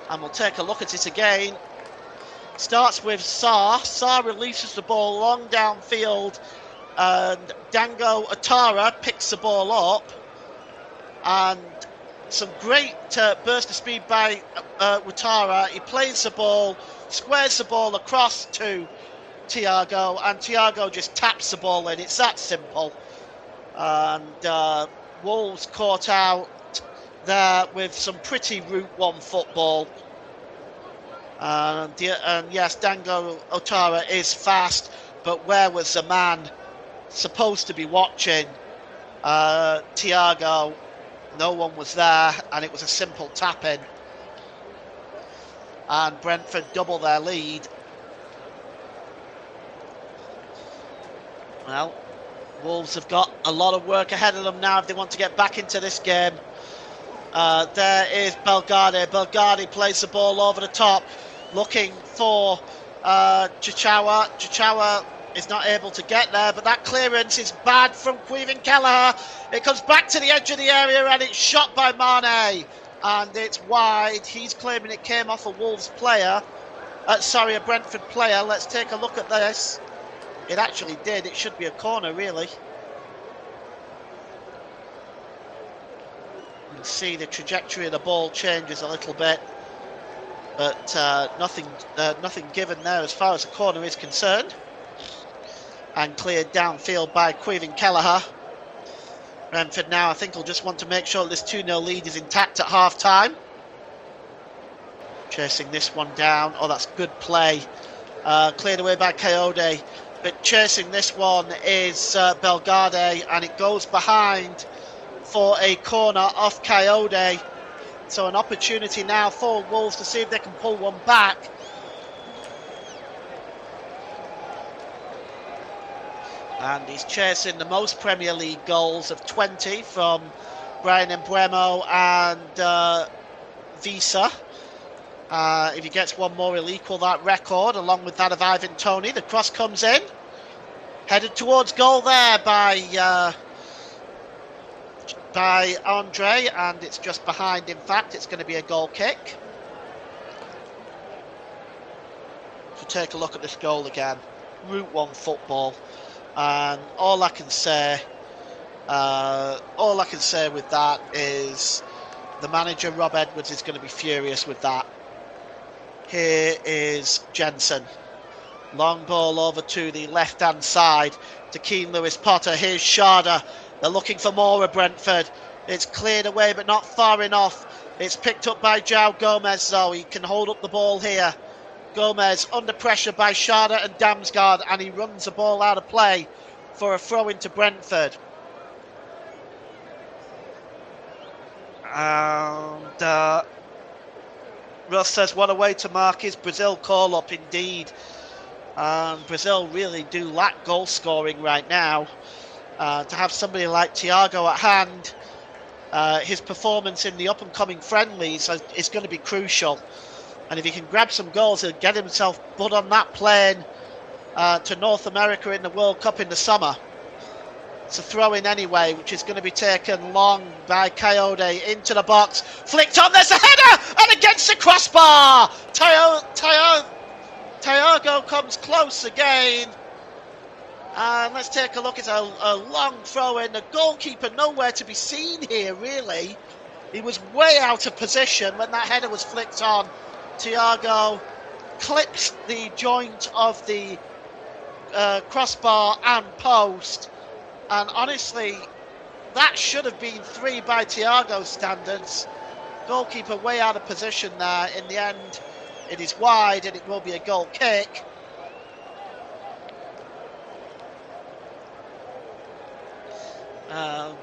Speaker 2: and we'll take a look at it again. Starts with Sarr. Sarr releases the ball long downfield, and Dango Ouattara picks the ball up. And some great burst of speed by Ouattara. He plays the ball, squares the ball across to Thiago, and Thiago just taps the ball in. It's that simple. And Wolves caught out there with some pretty Route 1 football. And yes, Dango Ouattara is fast, but where was the man supposed to be watching Thiago? No one was there, and it was a simple tap-in. And Brentford double their lead. Well, Wolves have got a lot of work ahead of them now if they want to get back into this game. There is Belgade. Belgade plays the ball over the top, looking for Chichawa. Chichawa is not able to get there, but that clearance is bad from Caoimhin Kelleher. It comes back to the edge of the area, and it's shot by Mane, and it's wide. He's claiming it came off a Wolves player. A Brentford player. Let's take a look at this. It actually did. It should be a corner, really. You can see the trajectory of the ball changes a little bit, but nothing given there as far as the corner is concerned. And cleared downfield by Caoimhin Kelleher. Brentford now, I think, will just want to make sure this 2-0 lead is intact at half-time. Chasing this one down. Oh, that's good play. Cleared away by Coyote. But chasing this one is Belgade, and it goes behind for a corner off Coyote. So an opportunity now for Wolves to see if they can pull one back. And he's chasing the most Premier League goals of 20 from Brian Mbeumo and Visa. If he gets one more, he'll equal that record, along with that of Ivan Toney. The cross comes in. Headed towards goal there by Andre, and it's just behind. In fact, it's going to be a goal kick. So take a look at this goal again. Route 1 football. And all I can say with that is the manager, Rob Edwards, is going to be furious with that. Here is Jensen. Long ball over to the left-hand side to Keane Lewis Potter. Here's Sharda. They're looking for more of Brentford. It's cleared away, but not far enough. It's picked up by João Gomez, though. He can hold up the ball here. Gomez under pressure by Sharda and Damsgaard, and he runs the ball out of play for a throw into Brentford. And Russ says, what a way to mark his Brazil call-up indeed. Brazil really do lack goal scoring right now. To have somebody like Thiago at hand, his performance in the up-and-coming friendlies is going to be crucial. And if he can grab some goals, he'll get himself put on that plane to North America in the World Cup in the summer. It's a throw-in anyway, which is going to be taken long by Coyote into the box. Flicked on, there's a header! And against the crossbar! Thiago comes close again. And let's take a look at a long throw-in. The goalkeeper nowhere to be seen here, really. He was way out of position when that header was flicked on. Thiago clips the joint of the crossbar and post, and honestly that should have been 3 by Thiago's standards. Goalkeeper way out of position there. In the end it is wide and it will be a goal kick. And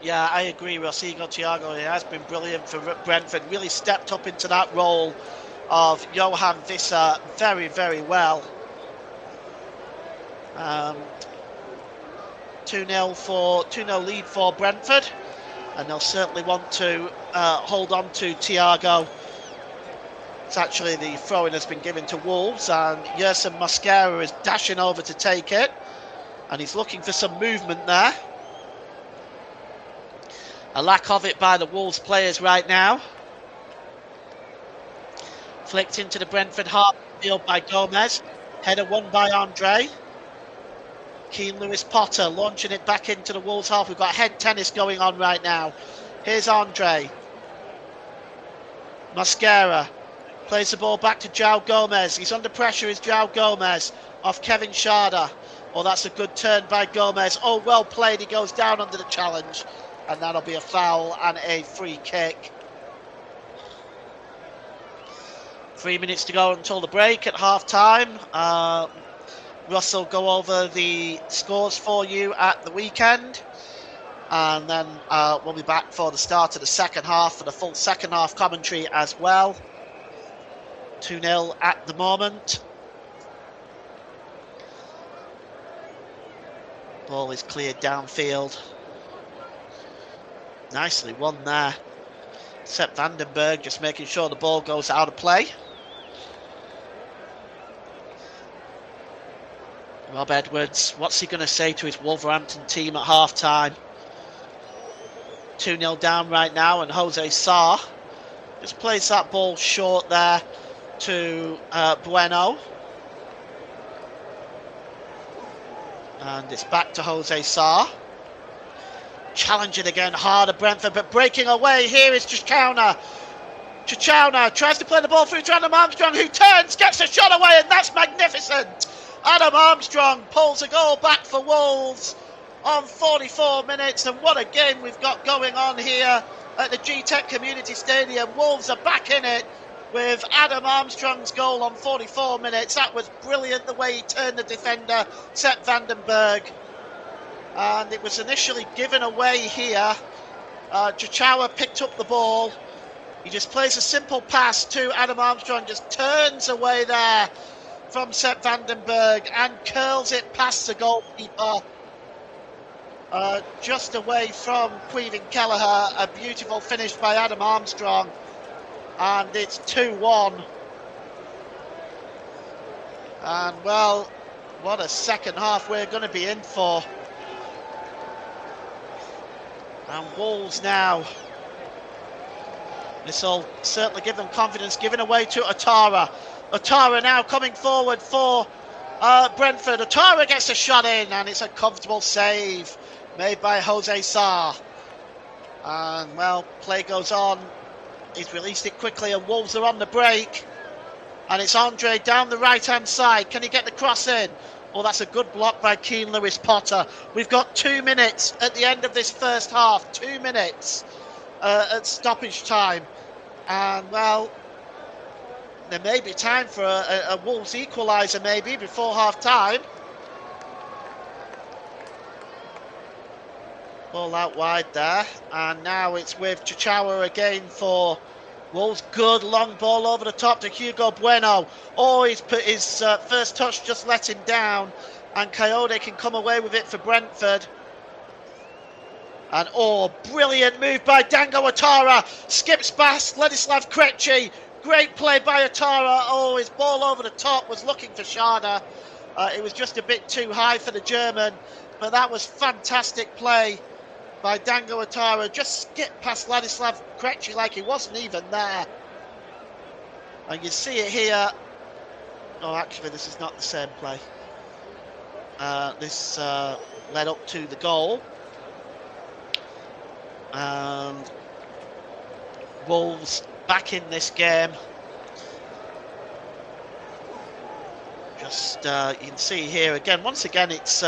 Speaker 2: yeah, I agree, Rosigo Thiago, he has been brilliant for Brentford, really stepped up into that role of Johan Visser very, very well. 2-0 lead for Brentford, and they'll certainly want to hold on to Thiago. It's actually the throw-in has been given to Wolves, and Yerson Mosquera is dashing over to take it, and he's looking for some movement there. A lack of it by the Wolves players right now. Flicked into the Brentford half field by Gomez. Header won by Andre. Keane Lewis Potter launching it back into the Wolves half. We've got head tennis going on right now. Here's Andre. Mosquera plays the ball back to João Gomez. He's under pressure, is João Gomez off Kevin Sharda. Oh, that's a good turn by Gomez. Oh, well played. He goes down under the challenge. And that'll be a foul and a free kick. 3 minutes to go until the break at half time. Russell go over the scores for you at the weekend. And then we'll be back for the start of the second half, for the full second half commentary as well. 2-0 at the moment. Ball is cleared downfield. Nicely won there. Sepp Vandenberg just making sure the ball goes out of play. Rob Edwards, what's he going to say to his Wolverhampton team at half time? 2-0 down right now, and Jose Sarr just plays that ball short there to Bueno. And it's back to Jose Sarr. Challenging again, harder Brentford, but breaking away. Here is Chichauna. Chichauna tries to play the ball through to Adam Armstrong, who turns, gets a shot away, and that's magnificent. Adam Armstrong pulls a goal back for Wolves on 44 minutes, and what a game we've got going on here at the Gtech Commuinty Stadium. Wolves are back in it with Adam Armstrong's goal on 44 minutes. That was brilliant, the way he turned the defender, Sepp Vandenberg. And it was initially given away here. Chichaua picked up the ball. He just plays a simple pass to Adam Armstrong, just turns away there from Sepp Vandenberg and curls it past the goalkeeper. Just away from Caoimhin Kelleher. A beautiful finish by Adam Armstrong. And it's 2-1. And well, what a second half we're going to be in for. And Wolves now. This will certainly give them confidence, giving away to Atara. Atara now coming forward for Brentford. Atara gets a shot in, and it's a comfortable save made by Jose Sarr. And well, play goes on. He's released it quickly, and Wolves are on the break. And it's Andre down the right-hand side. Can he get the cross in? Oh, that's a good block by Keane Lewis Potter. We've got 2 minutes at the end of this first half. 2 minutes at stoppage time. And, well, there may be time for a Wolves equaliser, maybe, before half-time. Ball out wide there. And now it's with Chichawa again for Wolves. Good long ball over the top to Hugo Bueno. Oh, he's put his first touch, just let him down. And Coyote can come away with it for Brentford. And oh, brilliant move by Dango Atara. Skips past Ladislav Krejci. Great play by Atara. Oh, his ball over the top was looking for Shada. It was just a bit too high for the German. But that was fantastic play by Dango Atara. Just skipped past Ladislav Krejci like he wasn't even there. And you see it here. Oh, actually, this is not the same play. This led up to the goal. And Wolves back in this game. Just you can see here again. Once again, it's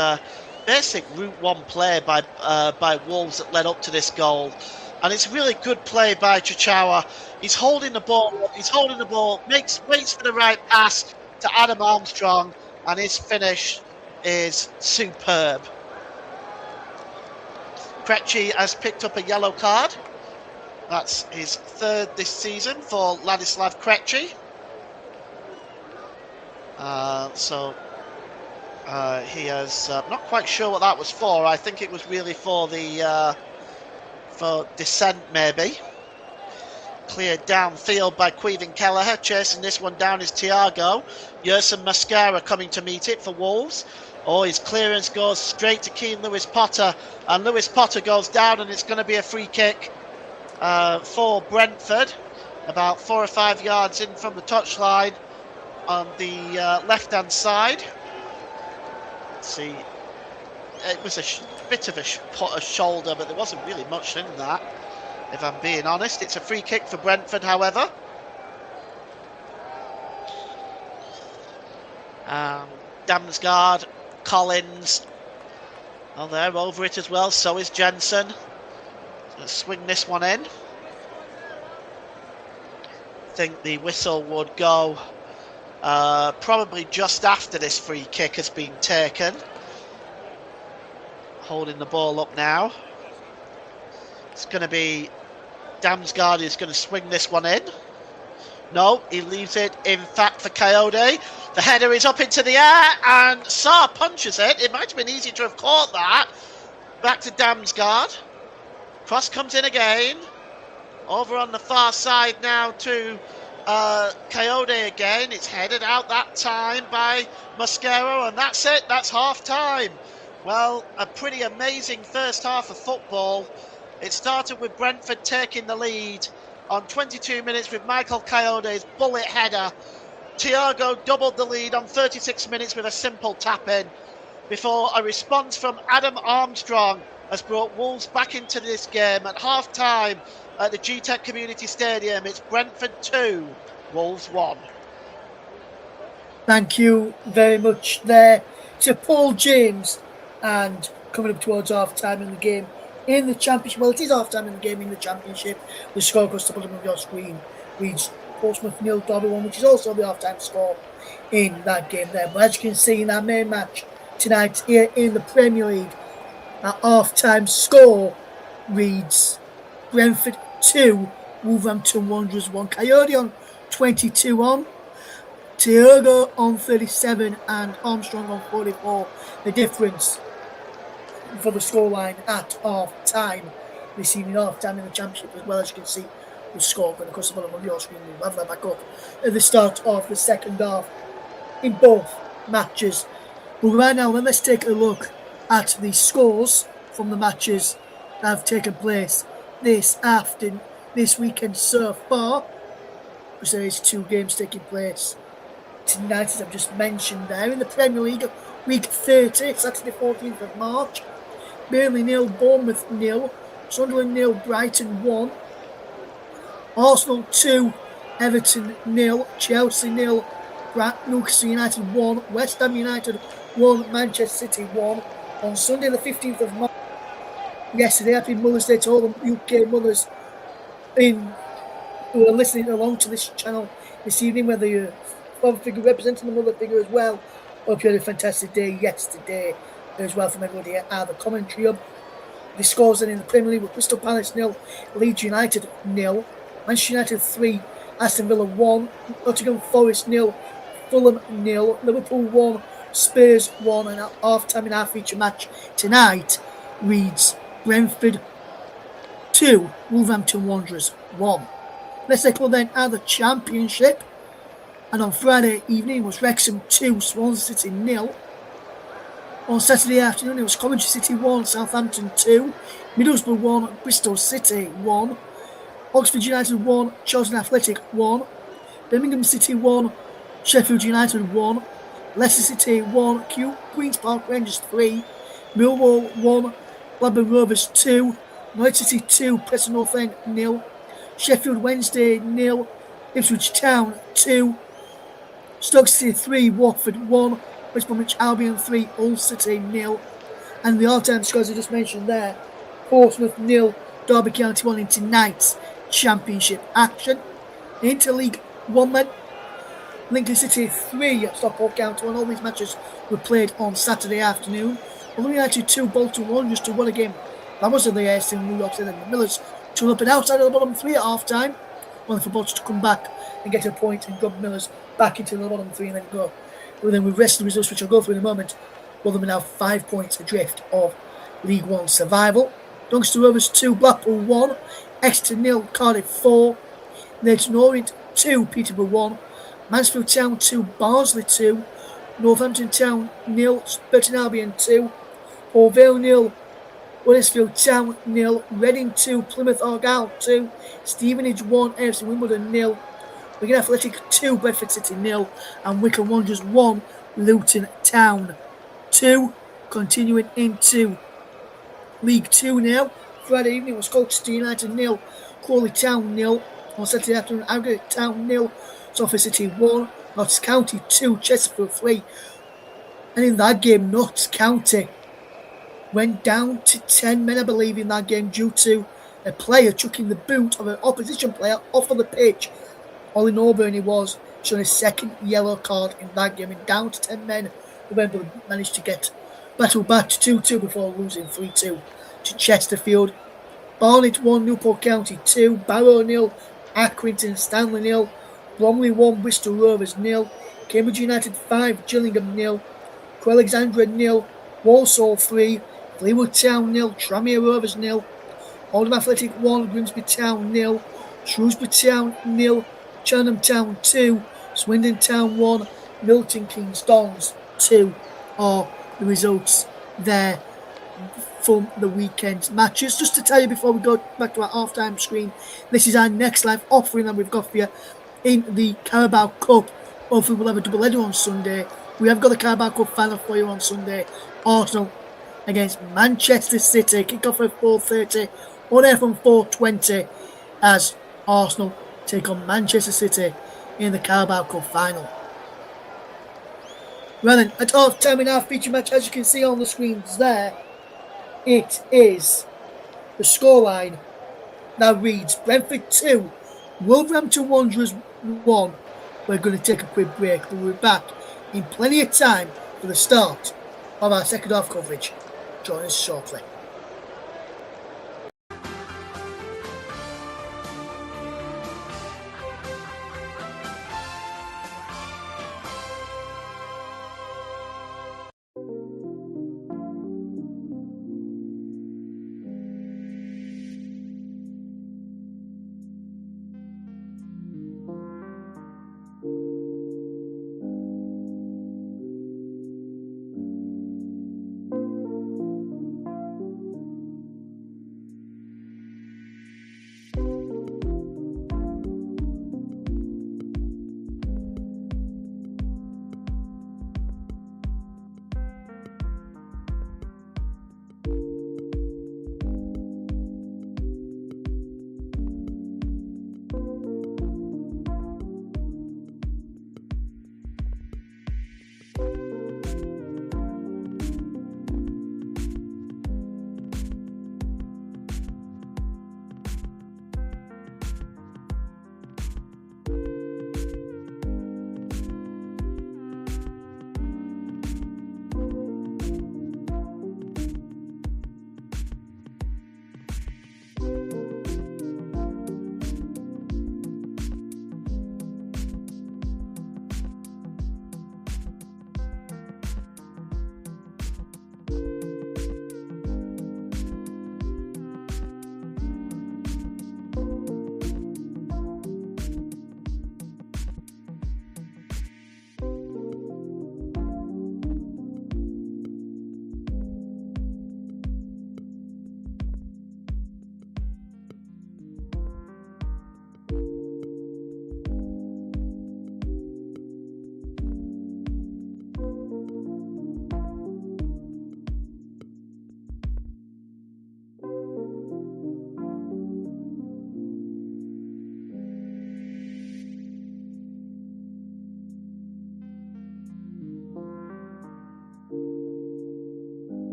Speaker 2: basic Route 1 play by Wolves that led up to this goal, and it's really good play by Chichawa. He's holding the ball. Waits for the right pass to Adam Armstrong, and his finish is superb. Krejci has picked up a yellow card. That's his third this season for Ladislav Krejci. He has not quite sure what that was for. I think it was really for the for dissent, maybe. Cleared downfield by Caoimhin Kelleher. Chasing this one down is Thiago. Yerson Mascara coming to meet it for Wolves. Oh, his clearance goes straight to Keane Lewis Potter, and Lewis Potter goes down, and it's going to be a free kick for Brentford, about 4 or 5 yards in from the touchline on the left-hand side. Let's see, it was a bit of a shoulder, but there wasn't really much in that, if I'm being honest. It's a free kick for Brentford, however. Damsgaard, Collins, oh, they're over it as well. So is Jensen. Let's swing this one in. I think the whistle would go probably just after this free kick has been taken. Holding the ball up now. It's going to be Damsgaard who's going to swing this one in. No, he leaves it, in fact, for Coyote. The header is up into the air, and Sarr punches it. It might have been easy to have caught that. Back to Damsgaard. Cross comes in again. Over on the far side now to Coyote again. It's headed out that time by Mascaro, and that's it. That's half time. Well, a pretty amazing first half of football. It started with Brentford taking the lead on 22 minutes with Michael Coyote's bullet header. Thiago doubled the lead on 36 minutes with a simple tap-in before a response from Adam Armstrong has brought Wolves back into this game at half-time at the Gtech Commuinty Stadium. It's Brentford 2, Wolves 1.
Speaker 5: Thank you very much there to Paul James. And coming up towards half-time in the game in the Championship, well, it is half-time in the game in the Championship. The score goes to the bottom of your screen reads Portsmouth 0, Derby 1, which is also the half-time score in that game there. But as you can see in our main match tonight here in the Premier League, our half-time score reads Brentford 2, Wolverhampton Wanderers 1. Coyote on 22 on. Thiago on 37 and Armstrong on 44. The difference for the scoreline at half time this evening, half time in the Championship, as well as you can see the score going across the bottom of your screen. We'll have that back up at the start of the second half in both matches. But right now, let's take a look at the scores from the matches that have taken place this weekend so far. So there's 2 games taking place tonight, as I've just mentioned there. In the Premier League, week 30, Saturday 14th of March. Burnley 0, Bournemouth 0, Sunderland 0, Brighton 1, Arsenal 2, Everton 0, Chelsea 0, Newcastle United 1, West Ham United 1, Manchester City 1. On Sunday the 15th of March, yesterday, happy Mother's Day to all the UK mothers who are listening along to this channel this evening, whether you're a father figure representing the mother figure as well. Hope you had a fantastic day yesterday as well from everybody at the commentary hub. The scores then in the Premier League were Crystal Palace 0, Leeds United 0, Manchester United 3, Aston Villa 1, Nottingham Forest 0, Fulham 0, Liverpool 1, Spurs 1, and at half-time in our feature match tonight reads Brentford 2, Wolverhampton Wanderers 1. Let's take a look then at the Championship. And on Friday evening was Wrexham 2, Swansea City 0. On Saturday afternoon it was Coventry City 1, Southampton 2, Middlesbrough 1, Bristol City 1, Oxford United 1, Charlton Athletic 1, Birmingham City 1, Sheffield United 1, Leicester City 1, Queen's Park Rangers 3, Millwall 1, Blackburn Rovers 2, Norwich City 2, Preston North End 0, Sheffield Wednesday 0, Ipswich Town 2, Stoke City 3, Watford 1, West Bromwich Albion 3, Hull City 0, and the all-time scores I just mentioned there, Portsmouth 0, Derby County 1 in tonight's Championship action. Interleague 1 then, Lincoln City 3, Stockport County 1. All these matches were played on Saturday afternoon. Rotherham United 2, Bolton 1, just to win a game. That was in the AS in New York City. The Millers 2 up and outside of the bottom 3 at half time. Only for Bolton to come back and get a point and grab Millers back into the bottom 3 and then go. But then with the rest of the results, which I'll go through in a moment, Rotherham are now 5 points adrift of League 1 survival. Doncaster Rovers 2, Blackpool 1, Exeter 0, Cardiff 4, Leyton Orient 2, Peterborough 1, Mansfield Town 2, Barnsley 2, Northampton Town 0, Burton Albion 2, Port Vale 0, Huddersfield Town 0, Reading 2, Plymouth Argyle 2, Stevenage 1, AFC Wimbledon 0, Wigan Athletic 2, Brentford City 0, and Wycombe Wanderers 1, Luton Town 2. Continuing into League 2 now. Friday evening was Colchester United 0, Crawley Town 0. On Saturday afternoon, Aggregate Town 0, Suffolk City 1, Notts County 2, Chesterfield 3. And in that game, Notts County went down to 10 men, I believe, in that game due to a player chucking the boot of an opposition player off of the pitch. Ollie Norburn was showing his second yellow card in that game, and down to 10 men. Wembley managed to get battled back to 2-2 before losing 3-2 to Chesterfield. Barnet 1, Newport County 2, Barrow 0, Accrington Stanley 0, Bromley 1, Bristol Rovers 0, Cambridge United 5, Gillingham 0, Alexandra 0, Walsall 3, Fleetwood Town 0, Tranmere Rovers 0, Oldham Athletic 1, Grimsby Town 0, Shrewsbury Town 0, Cheltenham Town 2, Swindon Town 1, Milton Keynes Dons 2 are the results there from the weekend's matches. Just to tell you before we go back to our half-time screen, this is our next live offering that we've got for you in the Carabao Cup. Hopefully we'll have a double header on Sunday. We have got the Carabao Cup final for you on Sunday. Arsenal against Manchester City. Kick-off at 4:30. On air from 4:20 as Arsenal take on Manchester City in the Carabao Cup final. Well then, at half-time in our feature match, as you can see on the screens there, it is the scoreline that reads Brentford 2, Wolverhampton Wanderers 1. We're going to take a quick break, but we'll be back in plenty of time for the start of our second half coverage. Join us shortly.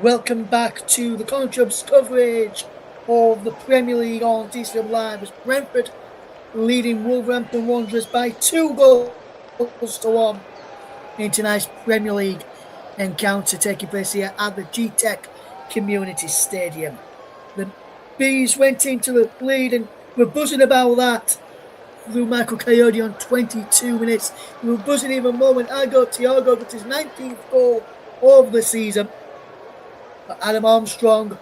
Speaker 5: Welcome back to the TCHub's coverage of the Premier League on TCHub Live as Brentford leading Wolverhampton Wanderers by 2-1 in tonight's Premier League encounter taking place here at the Gtech Commuinty Stadium. The Bees went into the lead and were buzzing about that through Michael Coyote on 22 minutes. We were buzzing even more when Thiago got his 19th goal of the season. Adam Armstrong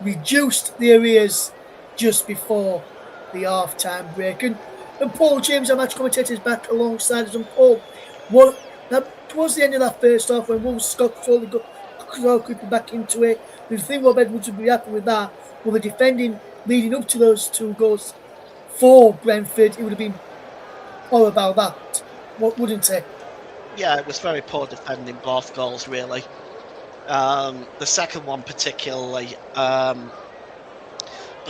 Speaker 5: reduced the arrears just before the half-time break. And Paul James, our match commentator, is back alongside us. And Paul, towards the end of that first half, when Wolves got slowly quickly back into it, the thing Rob Edwards would be happy with that. Well, the defending leading up to those two goals for Brentford, it would have been all about that, wouldn't it?
Speaker 2: Yeah, it was very poor defending, both goals, really. The second one particularly, but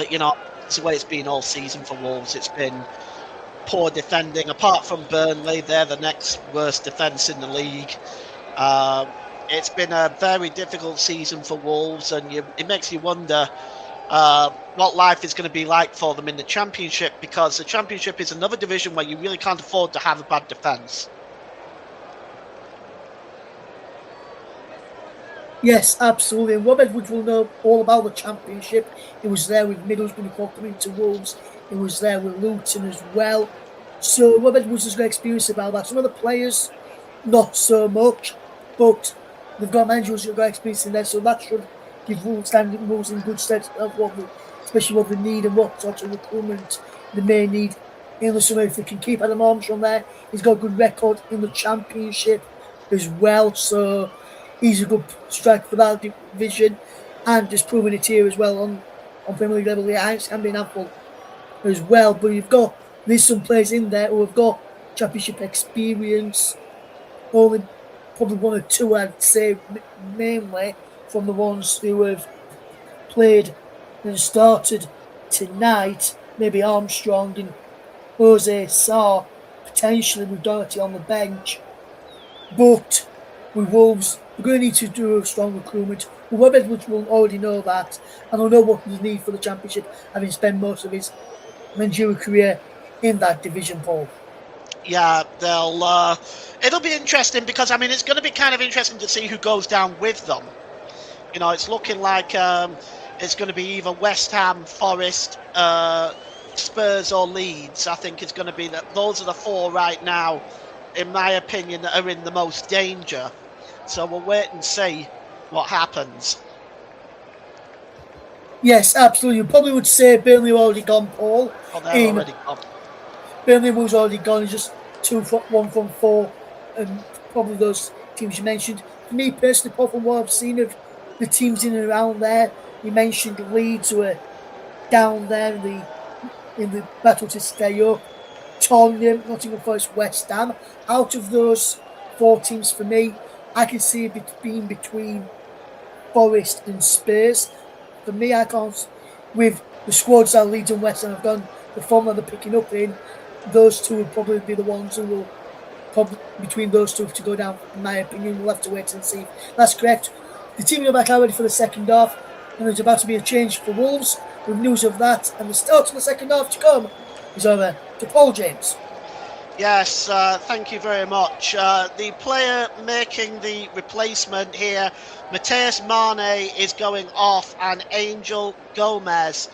Speaker 2: it's the way it's been all season for Wolves. It's been poor defending. Apart from Burnley, they're the next worst defence in the league. It's been a very difficult season for Wolves, and it makes you wonder what life is going to be like for them in the Championship, because the Championship is another division where you really can't afford to have a bad defence.
Speaker 5: Yes, absolutely. And Rob Edwards will know all about the Championship. He was there with Middlesbrough before coming to Wolves. He was there with Luton as well. So Rob Edwards has got experience about that. Some of the players, not so much, but they've got managers who've got experience in there. So that should give Wolves in good stead of especially what they need and what sort of recruitment they may need in the summer. If they can keep Adam Armstrong there, he's got a good record in the Championship as well. So he's a good strike for that division, and just proving it here as well on Premier League level. Yeah, it can be an handful as well. But there's some players in there who have got Championship experience. Only probably one or two, I'd say, mainly from the ones who have played and started tonight. Maybe Armstrong and Jose Sarr, potentially with Doherty on the bench. But with Wolves, we're going to need to do a strong recruitment. Rob Edwards will already know that, and will know what he needs for the Championship, having spent most of his managerial career in that division, Paul.
Speaker 2: Yeah, it'll be interesting, because it's going to be kind of interesting to see who goes down with them. It's looking like it's going to be either West Ham, Forest, Spurs or Leeds. I think it's going to be that. Those are the four right now, in my opinion, that are in the most danger. So we'll wait and see what happens.
Speaker 5: Yes, absolutely. You probably would say Burnley already gone, Paul.
Speaker 2: Oh, they're already gone.
Speaker 5: Burnley was already gone. It's just 1 from 4, and probably those teams you mentioned. For me personally, Paul, from what I've seen of the teams in and around there, you mentioned Leeds, who are down there in the battle to stay up. Tottenham, Nottingham Forest, West Ham. Out of those 4 teams, for me, I can see it being between Forest and Spurs. For me, I can't, with the squads that Leeds and West Ham have done, the form that they're picking up in, those two will probably be the ones who will probably, between those two, to go down, in my opinion. We'll have to wait and see. That's correct. The team are back already for the second half. and there's about to be a change for Wolves. With news of that and the start of the second half to come is over to Paul James.
Speaker 2: Yes, thank you very much. The player making the replacement here, Mateus Mane, is going off, and Angel Gomez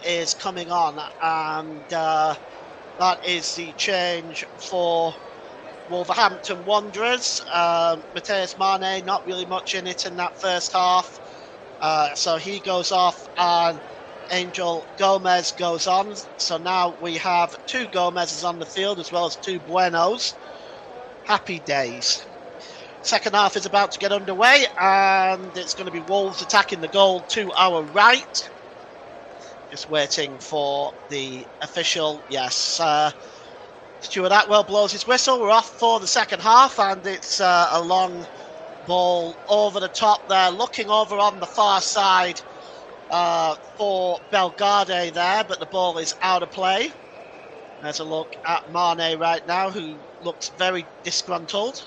Speaker 2: is coming on, and that is the change for Wolverhampton Wanderers. Mateus Mane, not really much in it in that first half, so he goes off, and Angel Gomez goes on. So now we have 2 Gomez's on the field as well as 2 Buenos. Happy days. Second half is about to get underway, and it's going to be Wolves attacking the goal to our right. Just waiting for the official. Yes, Stuart Atwell blows his whistle. We're off for the second half, and it's a long ball over the top there, looking over on the far side for Belgrade there, but the ball is out of play. There's a look at Mane right now, who looks very disgruntled.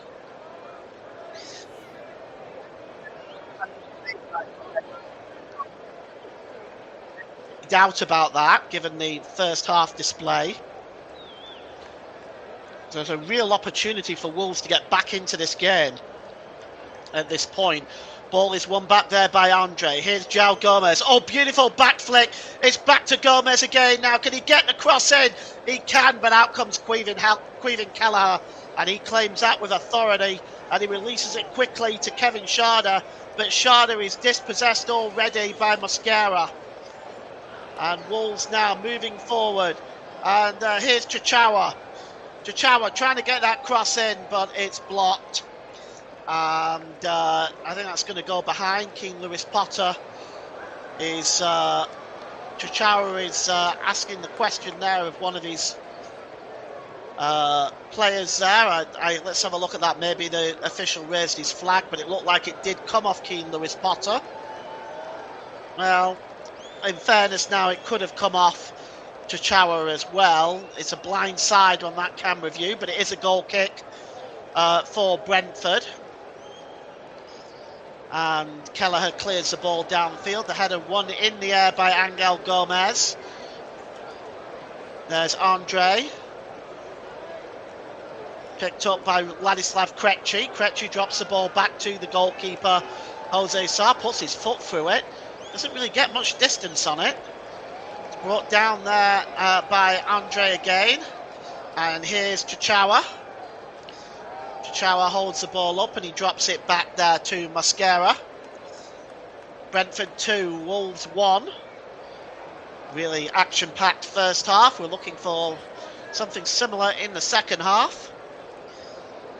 Speaker 2: Doubt about that, given the first half display. There's a real opportunity for Wolves to get back into this game at this point. Ball is won back there by Andre. Here's João Gomez. Oh, beautiful back flick. It's back to Gomez again now. Can he get the cross in? He can, but out comes Caoimhín Kelleher, and he claims that with authority, and he releases it quickly to Kevin Schade, but Schade is dispossessed already by Mosquera. And Wolves now moving forward. And here's Chichawa. Chichawa trying to get that cross in, but it's blocked. And I think that's going to go behind. Keane Lewis Potter is Chichawa is asking the question there of one of his players there. Let's have a look at that. Maybe the official raised his flag, but it looked like it did come off Keane Lewis Potter. Well, in fairness now, it could have come off Chichawa as well. It's a blind side on that camera view, but it is a goal kick for Brentford. And Kelleher clears the ball downfield. The header won in the air by Angel Gomez. There's Andre. Picked up by Ladislav Krejci. Krejci drops the ball back to the goalkeeper, Jose Sarr. Puts his foot through it. Doesn't really get much distance on it. It's brought down there by Andre again. And here's Chichawa. Chichawa holds the ball up and he drops it back there to Mosquera. Brentford 2, Wolves 1. Really action-packed first half. We're looking for something similar in the second half.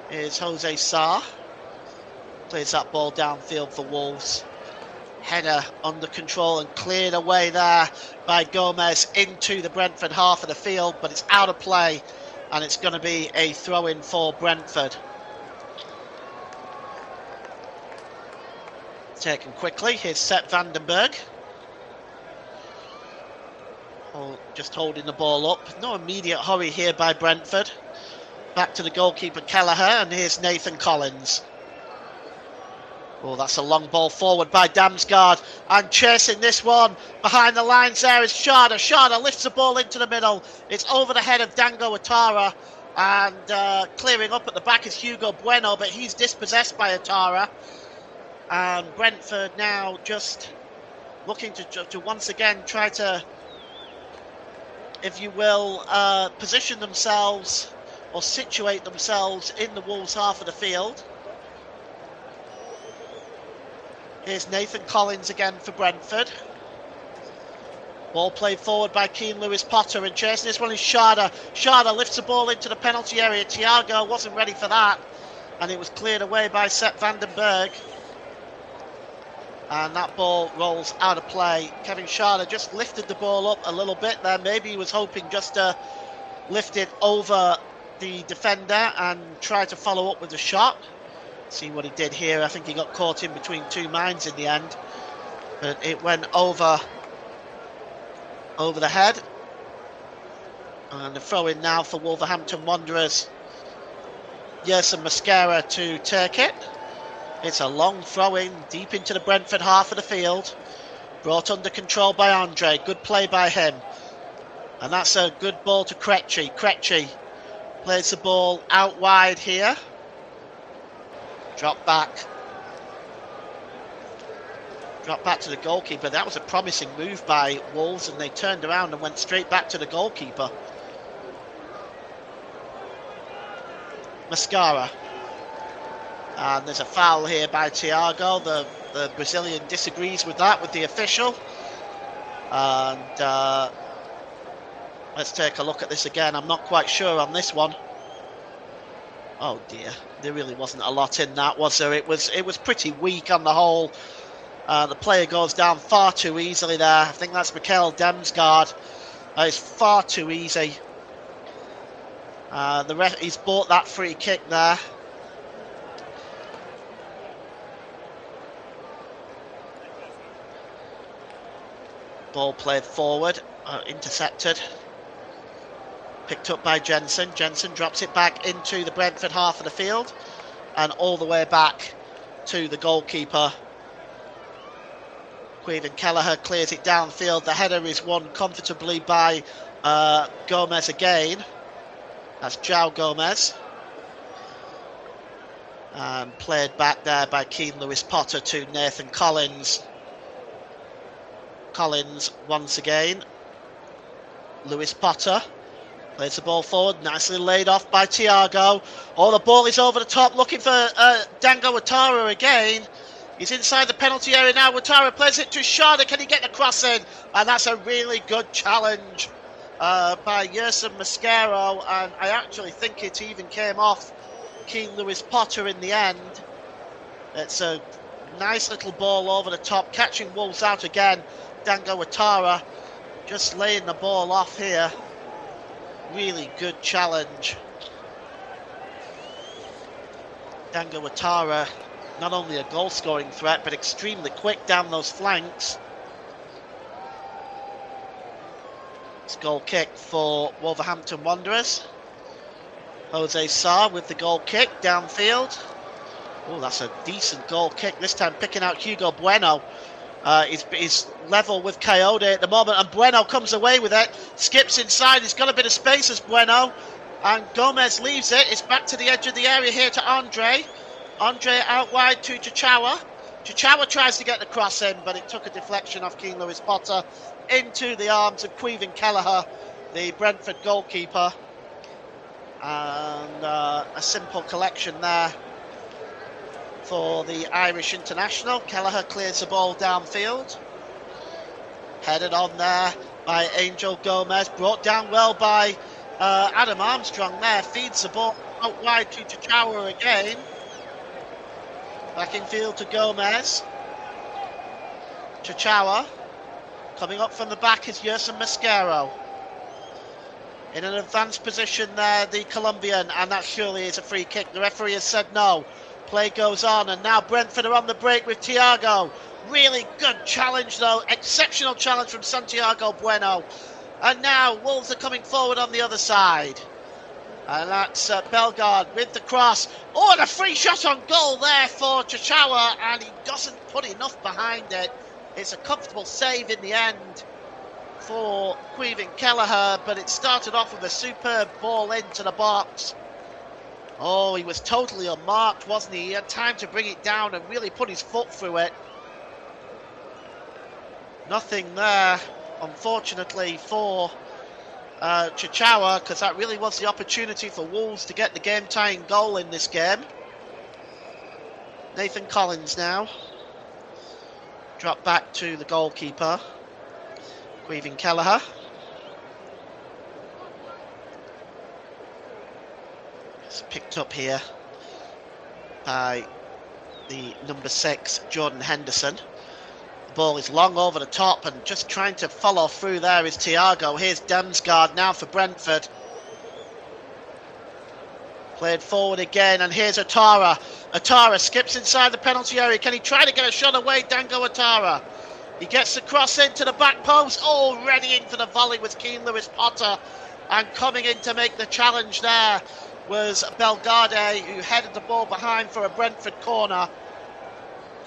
Speaker 2: Here's Jose Sarr. Plays that ball downfield for Wolves. Header under control and cleared away there by Gomez into the Brentford half of the field, but it's out of play and it's going to be a throw-in for Brentford. Taken quickly. Here's Sepp van den Berg. Just holding the ball up. No immediate hurry here by Brentford. Back to the goalkeeper Kelleher, and here's Nathan Collins. Oh, that's a long ball forward by Damsgaard, and chasing this one behind the lines there is Schade. Schade lifts the ball into the middle. It's over the head of Dango Ouattara, and clearing up at the back is Hugo Bueno, but he's dispossessed by Ouattara. And Brentford now just looking to once again try to, if you will, position themselves or situate themselves in the Wolves half of the field. Here's Nathan Collins again for Brentford. Ball played forward by Keane Lewis Potter, and chasing this one is Schade. Schade lifts the ball into the penalty area. Thiago wasn't ready for that, and it was cleared away by Sepp van den Berg. And that ball rolls out of play. Kevin Schade just lifted the ball up a little bit there. Maybe he was hoping just to lift it over the defender and try to follow up with a shot. See what he did here. I think he got caught in between two minds in the end. But it went over the head. And the throw in now for Wolverhampton Wanderers. Yerson Mosquera to take it. It's a long throw in deep into the Brentford half of the field. Brought under control by Andre. Good play by him. And that's a good ball to Krejci. Krejci plays the ball out wide here. Drop back. Drop back to the goalkeeper. That was a promising move by Wolves, and they turned around and went straight back to the goalkeeper. Mascara. And there's a foul here by Thiago. The Brazilian disagrees with that, with the official. And let's take a look at this again. I'm not quite sure on this one. Oh dear, there really wasn't a lot in that, was there? It was pretty weak on the whole. The player goes down far too easily there. I think that's Mikael Damsgaard. It's far too easy. He's bought that free kick there. Ball played forward, intercepted. Picked up by Jensen. Jensen drops it back into the Brentford half of the field and all the way back to the goalkeeper. Caoimhin Kelleher clears it downfield. The header is won comfortably by Gomez again. That's João Gomez. And played back there by Keane Lewis Potter to Nathan Collins. Collins once again. Lewis Potter plays the ball forward, nicely laid off by Thiago. Oh, the ball is over the top, looking for Dango Ouattara again. He's inside the penalty area now. Ouattara plays it to Schade. Can he get the cross in? And that's a really good challenge by Yerson Mosquero. And I actually think it even came off Keane Lewis Potter in the end. It's a nice little ball over the top, catching Wolves out again. Dango Ouattara just laying the ball off here. Really good challenge. Dango Ouattara, not only a goal scoring threat, but extremely quick down those flanks. It's goal kick for Wolverhampton Wanderers. Jose Sarr with the goal kick downfield. Oh, that's a decent goal kick. This time picking out Hugo Bueno. He's level with Coyote at the moment, and Bueno comes away with it, skips inside. He's got a bit of space as Bueno, and Gomez leaves it. It's back to the edge of the area here to Andre. Andre out wide to Chichawa. Chichawa tries to get the cross in, but it took a deflection off Keane Lewis Potter into the arms of Caoimhin Kelleher, the Brentford goalkeeper. And a simple collection there for the Irish international. Kelleher clears the ball downfield. Headed on there by Angel Gomez. Brought down well by Adam Armstrong there. Feeds the ball out wide to Chichawa again. Back in field to Gomez. Chichawa. Coming up from the back is Yerson Mosquero. In an advanced position there, the Colombian, and that surely is a free kick. The referee has said no. Play goes on, and now Brentford are on the break with Thiago. Really good challenge though, exceptional challenge from Santiago Bueno. And now Wolves are coming forward on the other side. And that's Bellegarde with the cross. Oh, and a free shot on goal there for Chichawa, and he doesn't put enough behind it. It's a comfortable save in the end for Caoimhin Kelleher, but it started off with a superb ball into the box. Oh, he was totally unmarked, wasn't he? He had time to bring it down and really put his foot through it. Nothing there, unfortunately, for Chichawa, because that really was the opportunity for Wolves to get the game-tying goal in this game. Nathan Collins now. Drop back to the goalkeeper, Caoimhin Kelleher. It's picked up here by the number 6, Jordan Henderson. The ball is long over the top, and just trying to follow through there is Thiago. Here's Damsgaard now for Brentford. Played forward again, and here's Ouattara. Ouattara skips inside the penalty area. Can he try to get a shot away? Dango Ouattara. He gets the cross into the back post. Oh, ready in for the volley with Keane Lewis Potter. And coming in to make the challenge there was Bellegarde, who headed the ball behind for a Brentford corner.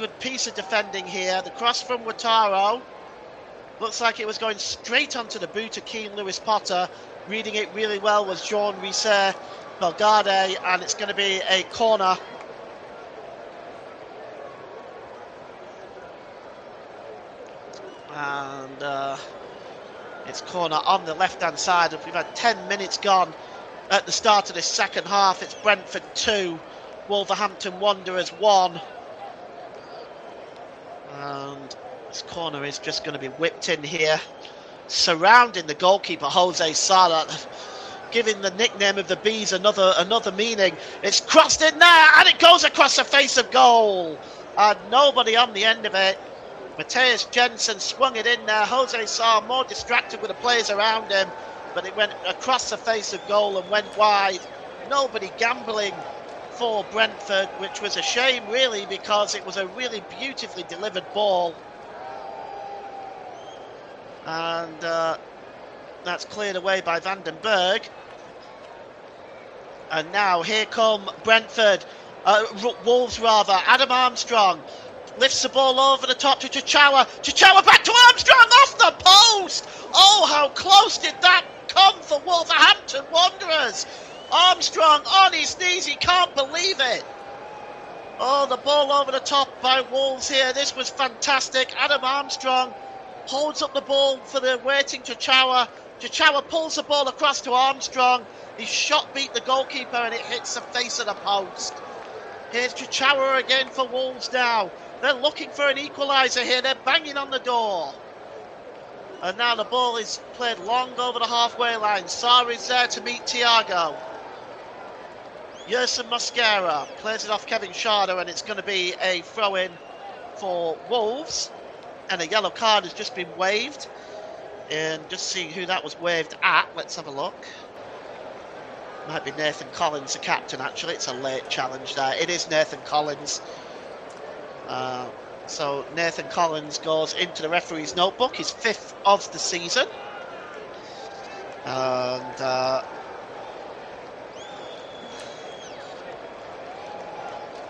Speaker 2: good piece of defending here. The cross from Wataru. Looks like it was going straight onto the boot of Keane Lewis Potter. Reading it really well was Jean Risser Belgade, and it's going to be a corner. And it's corner on the left-hand side. We've had 10 minutes gone at the start of this second half. It's Brentford 2, Wolverhampton Wanderers 1. And this corner is just going to be whipped in here, surrounding the goalkeeper, Jose Sala, giving the nickname of the Bees another meaning. It's crossed in there, and it goes across the face of goal. And nobody on the end of it. Matthias Jensen swung it in there. Jose Sala more distracted with the players around him, but it went across the face of goal and went wide. Nobody gambling for Brentford, which was a shame really, because it was a really beautifully delivered ball. And that's cleared away by Vandenberg. And now here come Brentford, Wolves rather. Adam Armstrong lifts the ball over the top to Chichawa. Chichawa back to Armstrong, off the post! Oh, how close did that come for Wolverhampton Wanderers? Armstrong on his knees, he can't believe it. Oh, the ball over the top by Wolves here. This was fantastic. Adam Armstrong holds up the ball for the waiting Chichawa. Chichawa pulls the ball across to Armstrong. His shot beat the goalkeeper and it hits the face of the post. Here's Chichawa again for Wolves now. They're looking for an equaliser here. They're banging on the door. And now the ball is played long over the halfway line. Sarr is there to meet Thiago. Yerson Mosquera plays it off Kevin Schade, and it's going to be a throw-in for Wolves. And a yellow card has just been waved. And just seeing who that was waved at, let's have a look. Might be Nathan Collins, the captain, actually. It's a late challenge there. It is Nathan Collins. So Nathan Collins goes into the referee's notebook, his 5th of the season. And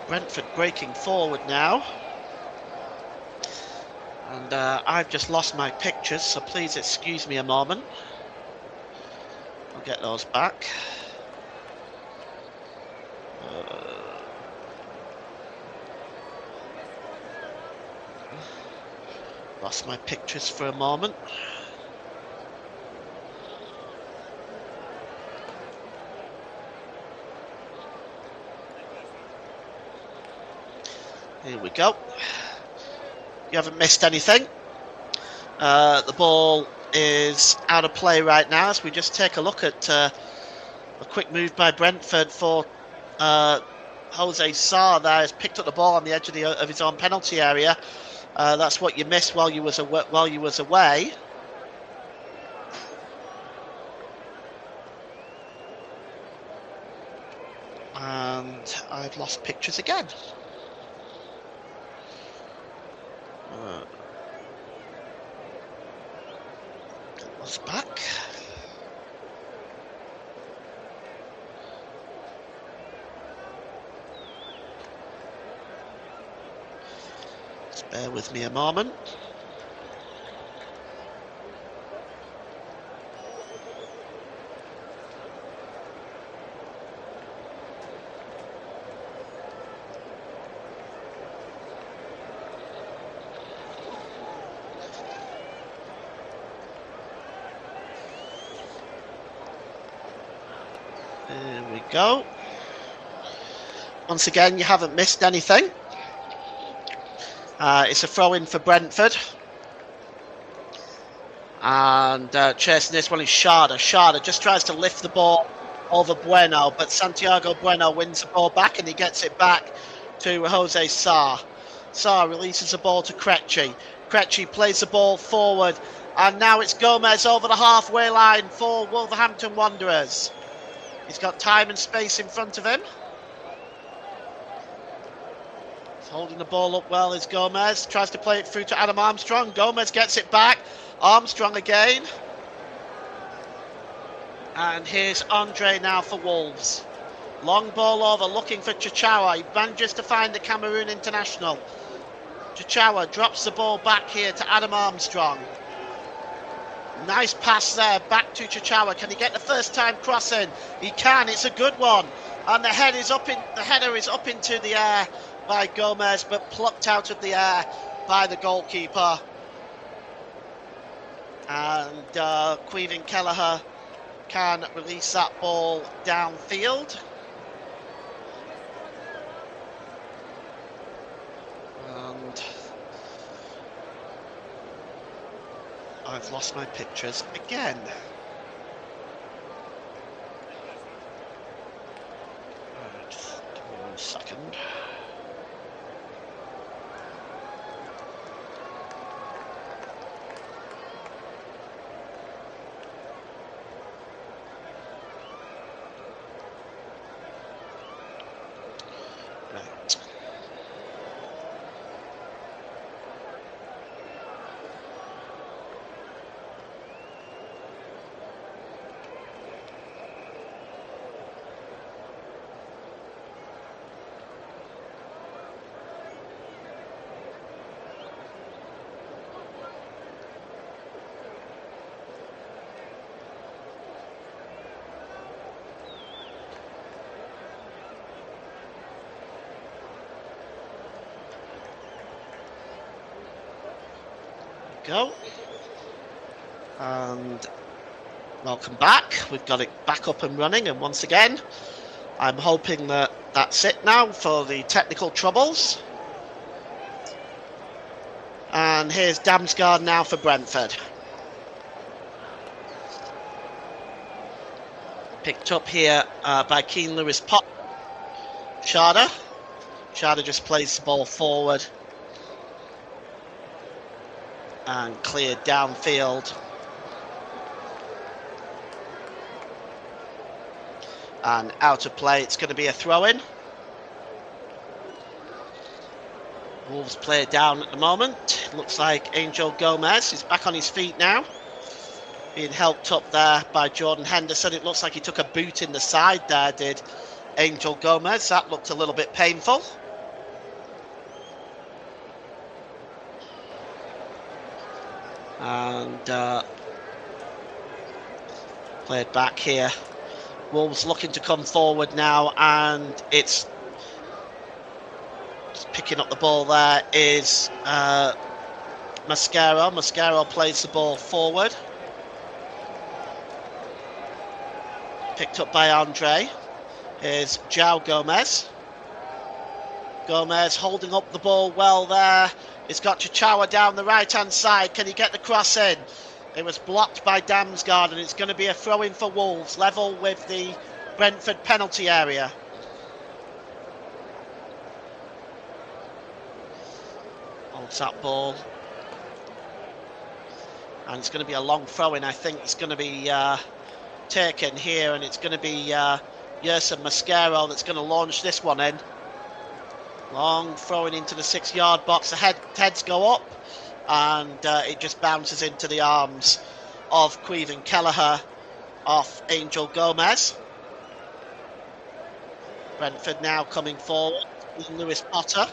Speaker 2: Brentford breaking forward now. And I've just lost my pictures, so please excuse me a moment. I'll get those back. Lost my pictures for a moment. Here we go. You haven't missed anything. The ball is out of play right now as we just take a look at a quick move by Brentford for Jose Sarr there has picked up the ball on the edge of his own penalty area. That's what you missed while you was away. And I've lost pictures again. Get those back. Bear with me a moment. There we go. Once again, you haven't missed anything. It's a throw-in for Brentford. And chasing this one is Schade. Schade just tries to lift the ball over Bueno, but Santiago Bueno wins the ball back and he gets it back to Jose Sarr. Sarr releases the ball to Krejci. Krejci plays the ball forward, and now it's Gomez over the halfway line for Wolverhampton Wanderers. He's got time and space in front of him. Holding the ball up well is Gomez. Tries to play it through to Adam Armstrong. Gomez gets it back. Armstrong again. And here's Andre now for Wolves. Long ball over, looking for Chichawa. He manages to find the Cameroon international. Thiago drops the ball back here to Adam Armstrong. Nice pass there, back to Thiago. Can he get the first time crossing? He can, it's a good one. And the header is up into the air by Gomez, but plucked out of the air by the goalkeeper. And Caoimhin Kelleher can release that ball downfield. And I've lost my pictures again. Just give me 1 second. Right. Go. And welcome back. We've got it back up and running, and once again I'm hoping that that's it now for the technical troubles. And here's Damsgaard now for Brentford. Picked up here by Keane Lewis Pop. Sharda just plays the ball forward and cleared downfield. And out of play, it's going to be a throw-in. Wolves player down at the moment. Looks like Angel Gomez is back on his feet now. Being helped up there by Jordan Henderson. It looks like he took a boot in the side there, did Angel Gomez. That looked a little bit painful. And played back here. Wolves looking to come forward now, and it's picking up the ball there is Mascaro. Mascaro plays the ball forward. Picked up by Andre. Here's João Gomez. Gomez holding up the ball well there. He's got Chichawa down the right-hand side. Can he get the cross in? It was blocked by Damsgaard, and it's going to be a throw-in for Wolves, level with the Brentford penalty area. Holds that ball. And it's going to be a long throw-in. I think it's going to be taken here, and it's going to be Yerson Mascaro that's going to launch this one in. Long throwing into the 6-yard box. The heads go up, and it just bounces into the arms of Caoimhin Kelleher off Angel Gomez. Brentford now coming forward with Lewis Potter.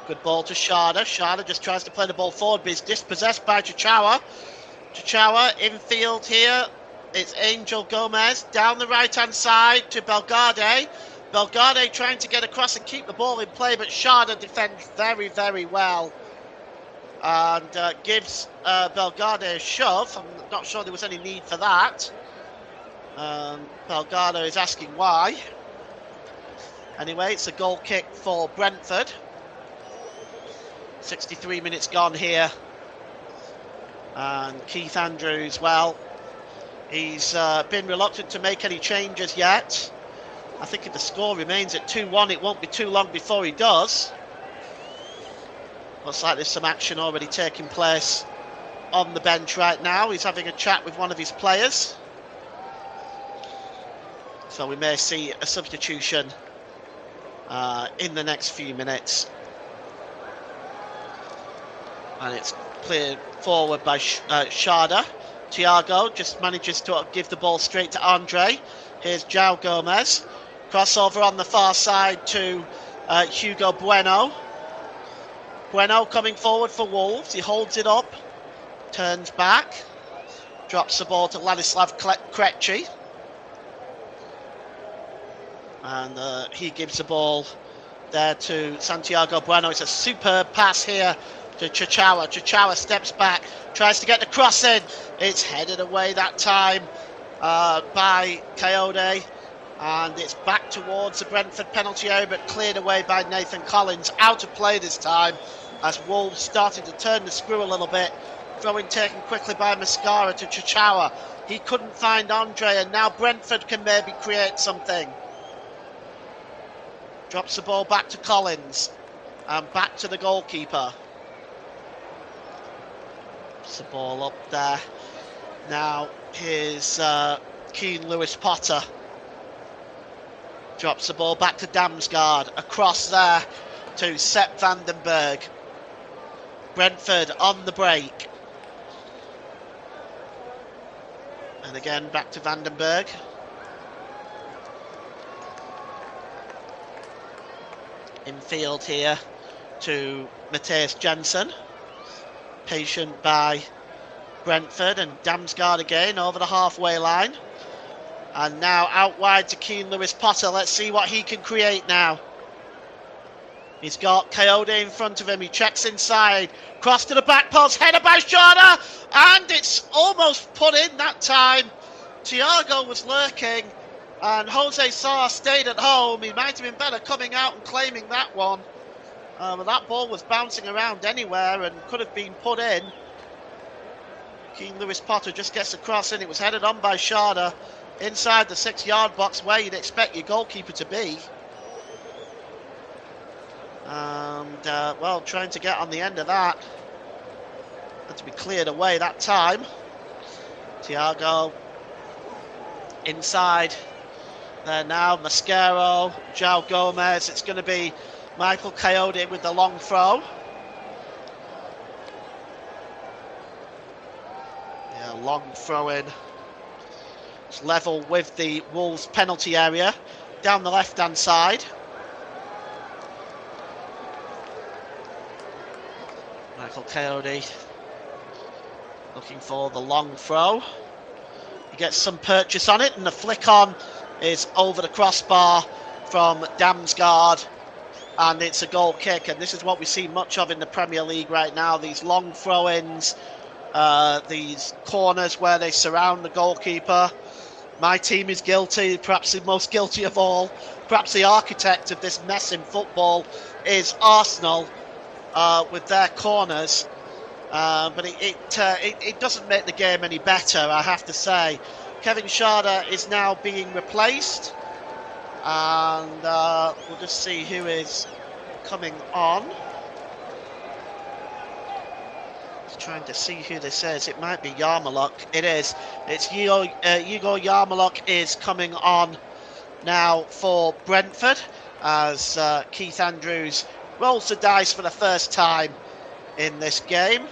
Speaker 2: Good ball to Sharda. Sharda just tries to play the ball forward, but is dispossessed by Chichawa. Chichawa infield here. It's Angel Gomez down the right-hand side to Belgade. Belgade trying to get across and keep the ball in play, but Sharda defends very, very well. And gives Belgade a shove. I'm not sure there was any need for that. Belgade is asking why. Anyway, it's a goal kick for Brentford. 63 minutes gone here. And Keith Andrews, well, he's been reluctant to make any changes yet. I think if the score remains at 2-1, it won't be too long before he does. Looks like there's some action already taking place on the bench right now. He's having a chat with one of his players. So we may see a substitution in the next few minutes. And it's cleared forward by Sharda. Thiago just manages to give the ball straight to Andre. Here's João Gomez. Crossover on the far side to Hugo Bueno. Bueno coming forward for Wolves. He holds it up, turns back, drops the ball to Ladislav Krejci. And he gives the ball there to Santiago Bueno. It's a superb pass here to Chichawa. Chichawa steps back, tries to get the cross in. It's headed away that time by Coyote. And it's back towards the Brentford penalty area, but cleared away by Nathan Collins. Out of play this time as Wolves started to turn the screw a little bit. Throw-in taken quickly by Mascara to Chichawa. He couldn't find Andre, and now Brentford can maybe create something. Drops the ball back to Collins and back to the goalkeeper. Puts the ball up there. Now here's Keane Lewis-Potter. Drops the ball back to Damsgaard. Across there to Sepp Vandenberg. Brentford on the break. And again back to Vandenberg. Infield here to Matthias Jensen. Patient by Brentford, and Damsgaard again over the halfway line. And now out wide to Keane Lewis-Potter. Let's see what he can create now. He's got Coyote in front of him. He checks inside. Cross to the back post. Header by Shorter. And it's almost put in that time. Thiago was lurking. And Jose Sarr stayed at home. He might have been better coming out and claiming that one. But that ball was bouncing around anywhere and could have been put in. Keane Lewis-Potter just gets the cross in. It was headed on by Shorter inside the 6-yard box where you'd expect your goalkeeper to be. And, well, trying to get on the end of that. Had to be cleared away that time. Thiago inside. There now, Mascaro, João Gomez. It's going to be Michael Coyote with the long throw. Yeah, long throw in. It's level with the Wolves penalty area down the left-hand side. Michael Coyote looking for the long throw. He gets some purchase on it, and the flick on is over the crossbar from Damsgaard, and it's a goal kick. And this is what we see much of in the Premier League right now, these long throw-ins, these corners where they surround the goalkeeper. My team is guilty, perhaps the most guilty of all. Perhaps the architect of this mess in football is Arsenal with their corners. But it doesn't make the game any better, I have to say. Kevin Schade is now being replaced, and we'll just see who is coming on. Just trying to see who this is. It might be Yarmulke. It is. It's Igor Yarmulke is coming on now for Brentford as Keith Andrews rolls the dice for the first time in this game.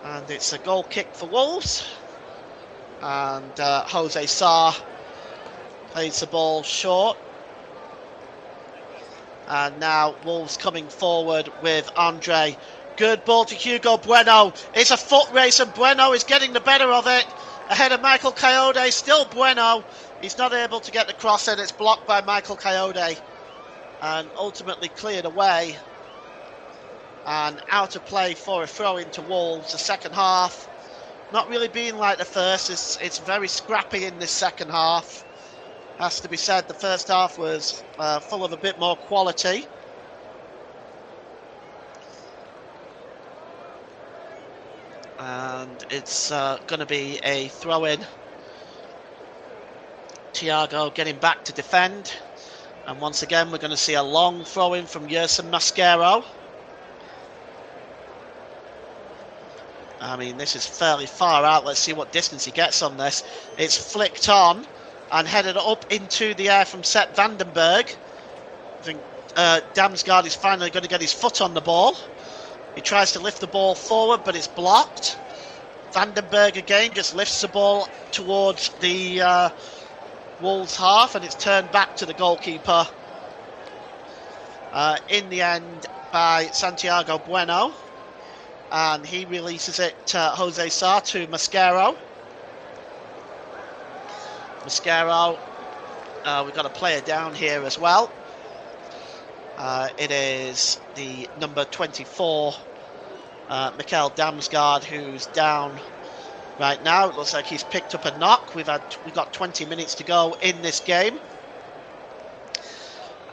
Speaker 2: And it's a goal kick for Wolves. And Jose Sarr plays the ball short. And now Wolves coming forward with Andre. Good ball to Hugo Bueno. It's a foot race and Bueno is getting the better of it. Ahead of Michael Coyote. Still Bueno. He's not able to get the cross in. It's blocked by Michael Coyote. And ultimately cleared away. And out of play for a throw into Wolves. The second half not really being like the first. It's very scrappy in this second half. Has to be said, the first half was full of a bit more quality. And it's going to be a throw-in. Thiago getting back to defend. And once again, we're going to see a long throw-in from Yerson Mascaro. I mean, this is fairly far out. Let's see what distance he gets on this. It's flicked on and headed up into the air from Sepp Vandenberg. I think Damsgaard is finally going to get his foot on the ball. He tries to lift the ball forward, but it's blocked. Vandenberg again just lifts the ball towards the Wolves half, and it's turned back to the goalkeeper. in the end by Santiago Bueno, and he releases it to Jose Sa to Mascaro. Mascaro, we've got a player down here as well. It is the number 24, Mikael Damsgaard, who's down right now. It looks like he's picked up a knock. We've got 20 minutes to go in this game.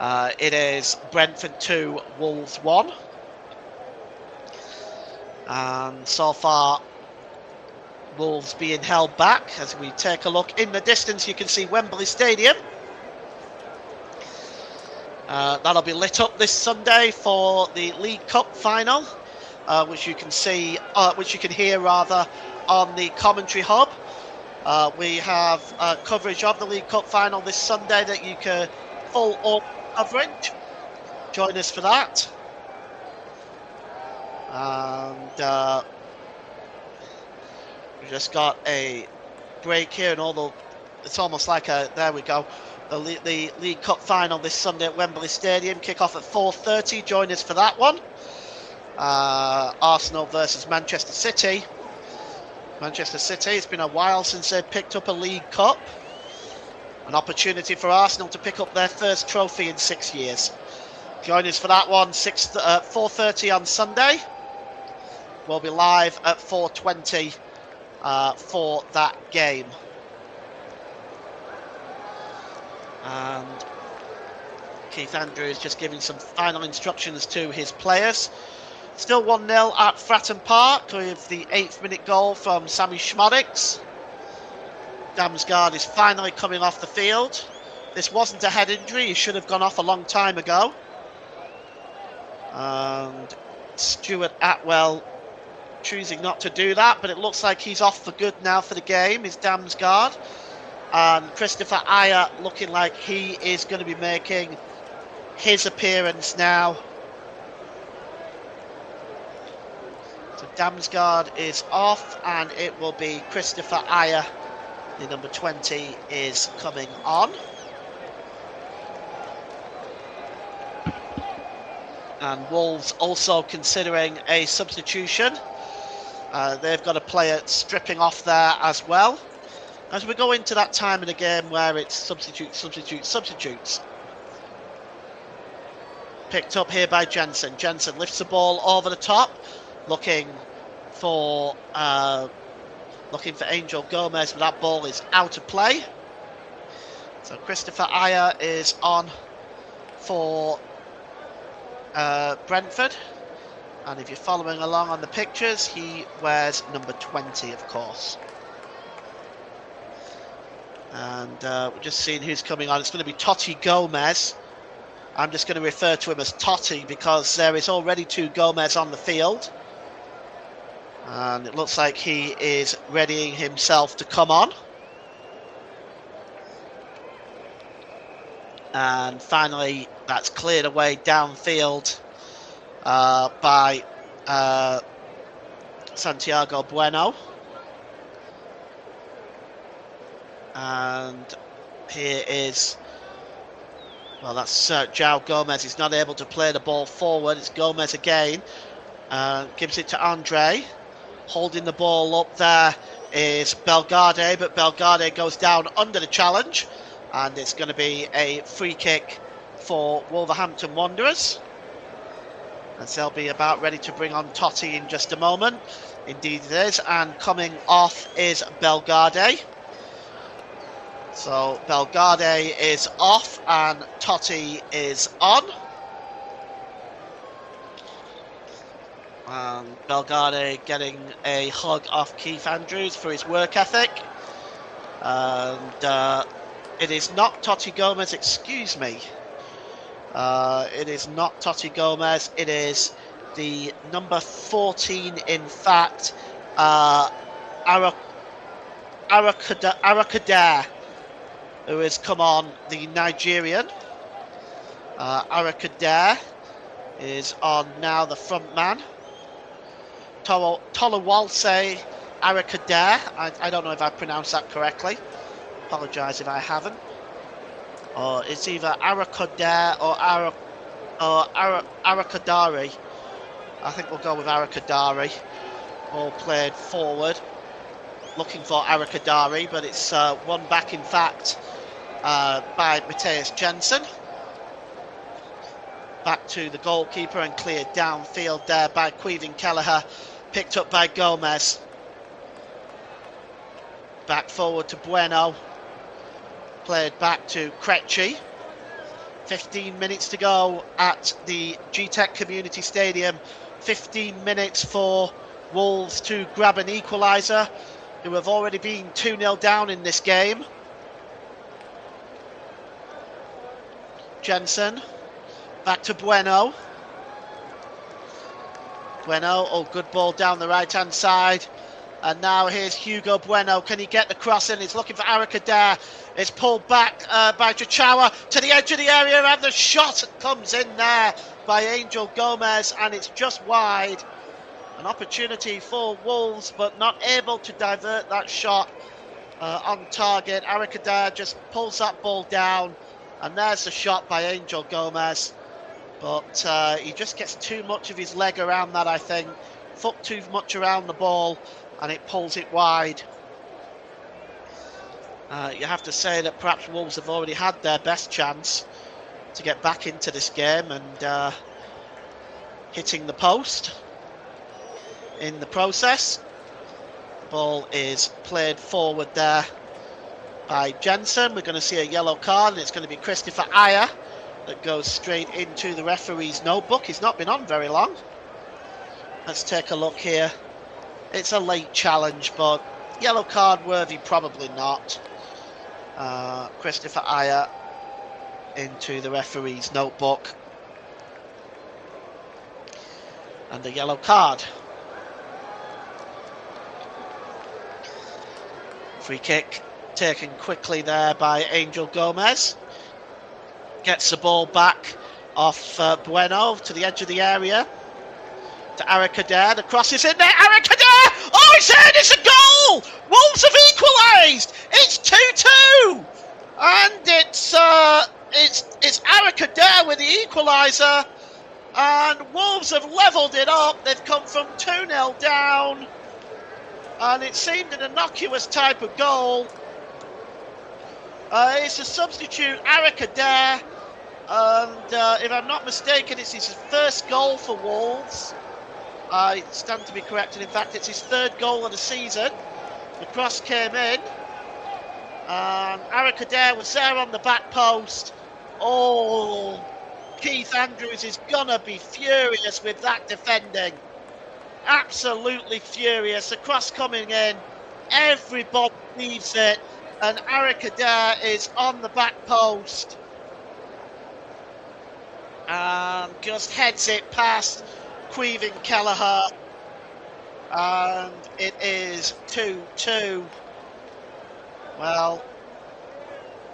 Speaker 2: It is Brentford 2, Wolves 1. And so far, Wolves being held back. As we take a look in the distance, you can see Wembley Stadium. That'll be lit up this Sunday for the League Cup final, which you can see, which you can hear rather, on the commentary hub. We have coverage of the League Cup final this Sunday that you can full coverage. Join us for that. And we just got a break here, and although it's almost like there we go. The League Cup final this Sunday at Wembley Stadium. Kick off at 4:30. Join us for that one. Arsenal versus Manchester City. Manchester City, it's been a while since they've picked up a League Cup. An opportunity for Arsenal to pick up their first trophy in 6 years. Join us for that one, 4:30 on Sunday. We'll be live at 4:20 for that game. And Keith Andrews just giving some final instructions to his players. Still 1-0 at Fratton Park with the 8th minute goal from Sammy Schmodics. Damsgaard is finally coming off the field. This wasn't a head injury, he should have gone off a long time ago. And Stuart Atwell choosing not to do that, but it looks like he's off for good now for the game, is Damsgaard. And Christopher Ayer looking like he is going to be making his appearance now. So Damsgaard is off, and it will be Christopher Ayer, the number 20, is coming on. And Wolves also considering a substitution. They've got a player stripping off there as well. As we go into that time in the game where it's substitutes. Picked up here by Jensen. Jensen lifts the ball over the top, looking for Angel Gomez, but that ball is out of play. So Christopher Ayer is on for Brentford. And if you're following along on the pictures, he wears number 20, of course. And we're just seeing who's coming on. It's going to be Totti Gomez. I'm just going to refer to him as Totti because there is already 2 Gomez on the field. And it looks like he is readying himself to come on. And finally, that's cleared away downfield by Santiago Bueno. And here is, well, that's João Gomez. He's not able to play the ball forward. It's Gomez again. Gives it to Andre. Holding the ball up there is Bellegarde, but Bellegarde goes down under the challenge. And it's going to be a free kick for Wolverhampton Wanderers. And they'll be about ready to bring on Totti in just a moment. Indeed it is. And coming off is Bellegarde. So Bellegarde is off and Totti is on. And Bellegarde getting a hug off Keith Andrews for his work ethic. And it is not Totti Gomez, excuse me. It is not Totti Gomez, it is the number 14, in fact, Arakadair, who has come on, the Nigerian. Arakadair is on now, the front man. Tolawalse Arakadair, I don't know if I pronounced that correctly. Apologise if I haven't. Or it's either Arakadair or Arakadari. I think we'll go with Arakadari. Ball played forward. Looking for Arakadari, but it's won back, in fact, by Matthias Jensen. Back to the goalkeeper and cleared downfield there by Caoimhín Kelleher. Picked up by Gomez. Back forward to Bueno. Played back to Krejci. 15 minutes to go at the Gtech Commuinty Stadium. 15 minutes for Wolves to grab an equaliser, who have already been 2-0 down in this game. Jensen. Back to Bueno. Oh, good ball down the right-hand side. And now here's Hugo Bueno. Can he get the cross in? He's looking for Arakadar. It's pulled back by Chachawa to the edge of the area, and the shot comes in there by Angel Gomez, and it's just wide. An opportunity for Wolves, but not able to divert that shot on target. Arakadar just pulls that ball down, and there's the shot by Angel Gomez. But he just gets too much of his leg around that, I think. Foot too much around the ball, and it pulls it wide. You have to say that perhaps Wolves have already had their best chance to get back into this game, and hitting the post in the process. The ball is played forward there by Jensen. We're going to see a yellow card, and it's going to be Christopher Ayer that goes straight into the referee's notebook. He's not been on very long. Let's take a look here. It's a late challenge, but yellow card worthy, probably not. Christopher Ayer into the referee's notebook. And a yellow card. Free kick taken quickly there by Angel Gomez. Gets the ball back off Bueno to the edge of the area. To Arakadar. The cross is in there. Arakadar! Oh, it's in! It's a goal! Wolves have equalised! It's 2-2! And it's Arakadar with the equaliser. And Wolves have levelled it up. They've come from 2-0 down. And it seemed an innocuous type of goal. It's a substitute, Arakadar. And if I'm not mistaken, it's his first goal for Wolves. I stand to be corrected. In fact, it's his third goal of the season. The cross came in. And Arakadar was there on the back post. Oh, Keith Andrews is going to be furious with that defending. Absolutely furious. The cross coming in. Everybody leaves it. And Arakadar is on the back post. And just heads it past Caoimhín Kelleher. And it is 2-2. Well,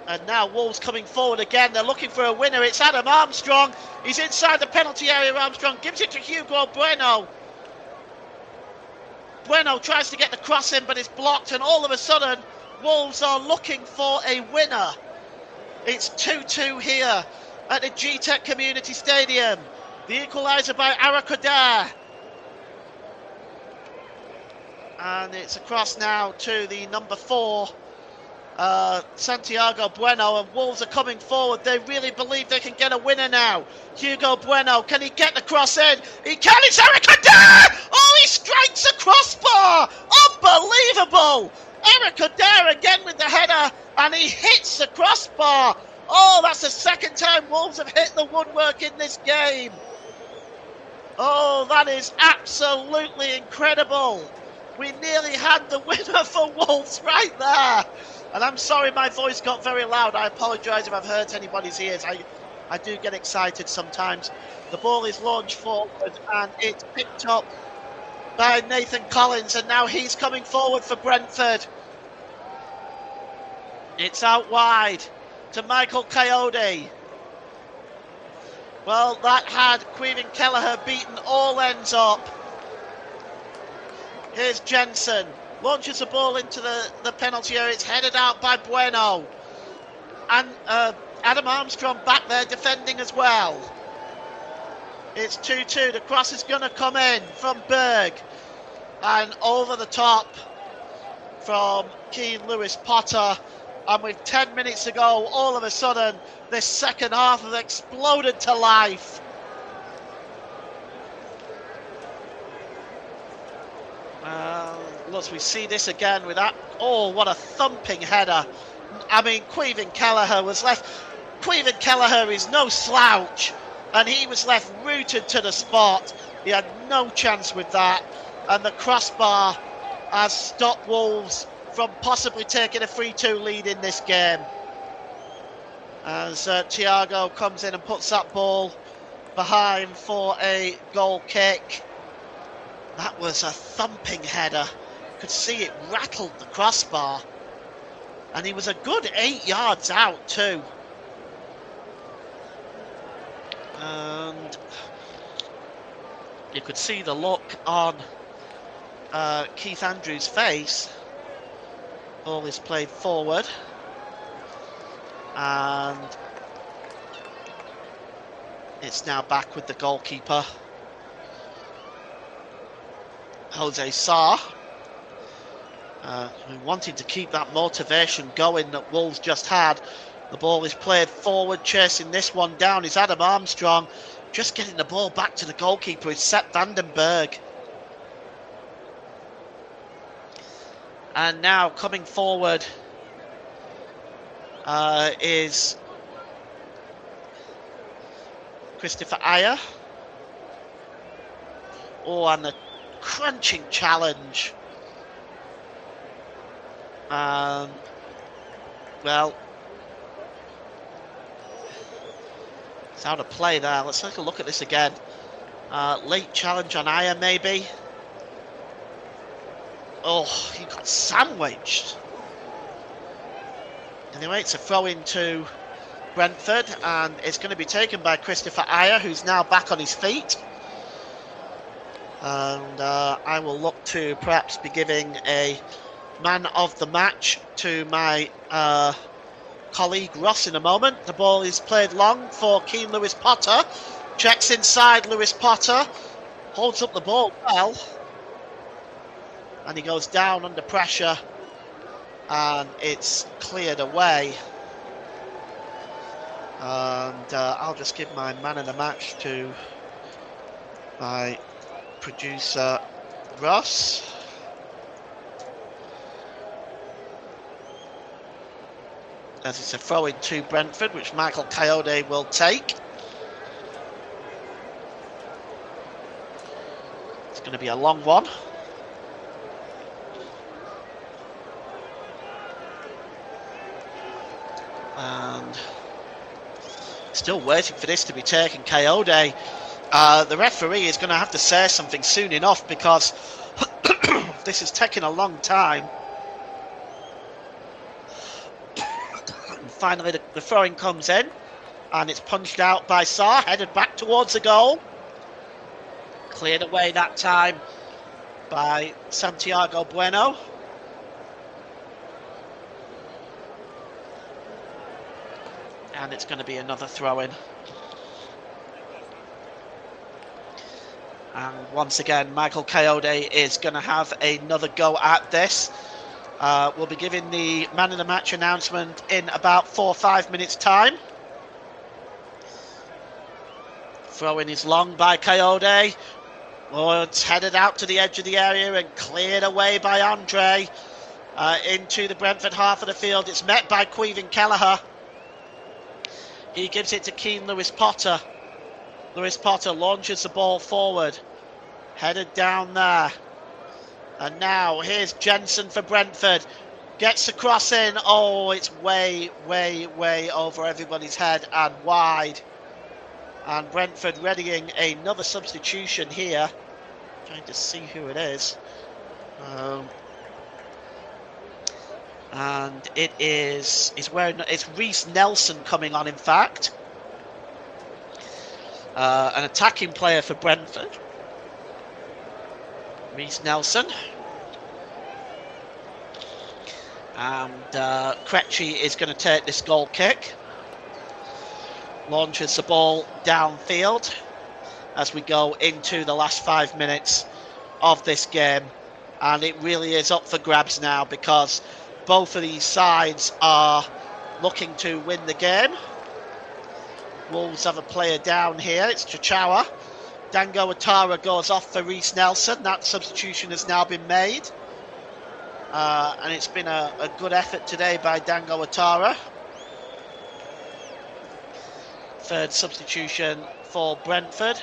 Speaker 2: and now Wolves coming forward again. They're looking for a winner. It's Adam Armstrong. He's inside the penalty area. Armstrong gives it to Hugo Bueno. Bueno tries to get the cross in, but it's blocked. And all of a sudden, Wolves are looking for a winner. It's 2-2 here at the Gtech Commuinty Stadium. The equaliser by Arakadar. And it's across now to the number 4, Santiago Bueno, and Wolves are coming forward. They really believe they can get a winner now. Hugo Bueno, can he get the cross in? He can, it's Arakadar! Oh, he strikes the crossbar! Unbelievable! Arakadar again with the header, and he hits the crossbar. Oh, that's the second time Wolves have hit the woodwork in this game. Oh, that is absolutely incredible. We nearly had the winner for Wolves right there. And I'm sorry my voice got very loud. I apologise if I've hurt anybody's ears. I do get excited sometimes. The ball is launched forward and it's picked up by Nathan Collins, and now he's coming forward for Brentford. It's out wide to Michael Coyote. Well, that had Caoimhín Kelleher beaten all ends up. Here's Jensen. Launches the ball into the penalty area. It's headed out by Bueno. And Adam Armstrong back there defending as well. It's 2-2. The cross is going to come in from Berg. And over the top from Keane Lewis Potter. And with 10 minutes to go, all of a sudden, this second half has exploded to life. Look, we see this again with that. Oh, what a thumping header. I mean, Caoimhin Kelleher was left. Caoimhin Kelleher is no slouch, and he was left rooted to the spot. He had no chance with that, and the crossbar has stopped Wolves from possibly taking a 3-2 lead in this game. As Thiago comes in and puts that ball behind for a goal kick. That was a thumping header. Could see it rattled the crossbar. And he was a good 8 yards out too. And you could see the look on Keith Andrews' face. Ball is played forward. And it's now back with the goalkeeper, Jose Sarr. We wanted to keep that motivation going that Wolves just had. The ball is played forward, chasing this one down is Adam Armstrong. Just getting the ball back to the goalkeeper is Sepp Vandenberg. And now coming forward is Christopher Ayer. Oh, and the crunching challenge. Well, it's out of play there. Let's take a look at this again. Late challenge on Ayer, maybe. Oh, he got sandwiched. Anyway, it's a throw into Brentford, and it's going to be taken by Christopher Ayer, who's now back on his feet. And I will look to perhaps be giving a man of the match to my colleague Ross in a moment. The ball is played long for Keane Lewis Potter. Checks inside Lewis Potter. Holds up the ball well. And he goes down under pressure. And it's cleared away. And I'll just give my man of the match to my producer Ross. As it's a throw in to Brentford, which Michael Coyote will take. It's going to be a long one. And still waiting for this to be taken. Coyote, the referee is going to have to say something soon enough, because this is taking a long time. Finally, the throwing comes in, and it's punched out by Sarr, headed back towards the goal. Cleared away that time by Santiago Bueno. And it's going to be another throw-in. And once again, Michael Coyote is going to have another go at this. We'll be giving the man of the match announcement in about 4 or 5 minutes time. Throw-in is long by Coyote. Oh, it's headed out to the edge of the area and cleared away by Andre. Into the Brentford half of the field. It's met by Caoimhin Kelleher. He gives it to Keane Lewis Potter. Lewis Potter launches the ball forward. Headed down there. And now here's Jensen for Brentford. Gets the cross in. Oh, it's way, way, way over everybody's head and wide. And Brentford readying another substitution here. Trying to see who it is. And it is it's Reece Nelson coming on, in fact. An attacking player for Brentford. Reece Nelson. And Krejci is going to take this goal kick. Launches the ball downfield. as we go into the last 5 minutes of this game. And it really is up for grabs now, because both of these sides are looking to win the game. Wolves have a player down here. It's Chichawa. Dango Ouattara goes off for Reece Nelson. That substitution has now been made. And it's been a good effort today by Dango Ouattara. Third substitution for Brentford.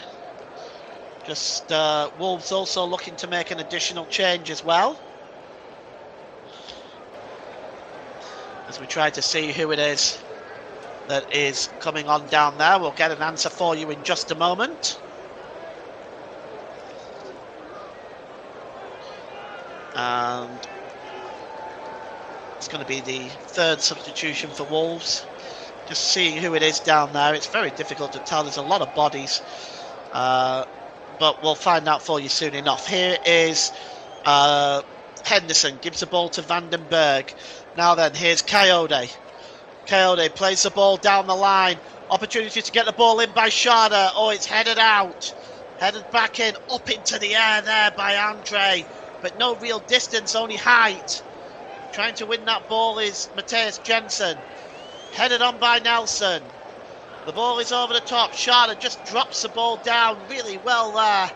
Speaker 2: Just Wolves also looking to make an additional change as well, as we try to see who it is that is coming on down there. We'll get an answer for you in just a moment. And it's going to be the third substitution for Wolves. Just seeing who it is down there. It's very difficult to tell. There's a lot of bodies. But we'll find out for you soon enough. Here is Henderson. Gives the ball to Vandenberg. Now then, here's Coyote. Coyote plays the ball down the line. Opportunity to get the ball in by Sharda. Oh, it's headed out. Headed back in. Up into the air there by Andre. But no real distance, only height. Trying to win that ball is Matthias Jensen. Headed on by Nelson. The ball is over the top. Sharda just drops the ball down really well there.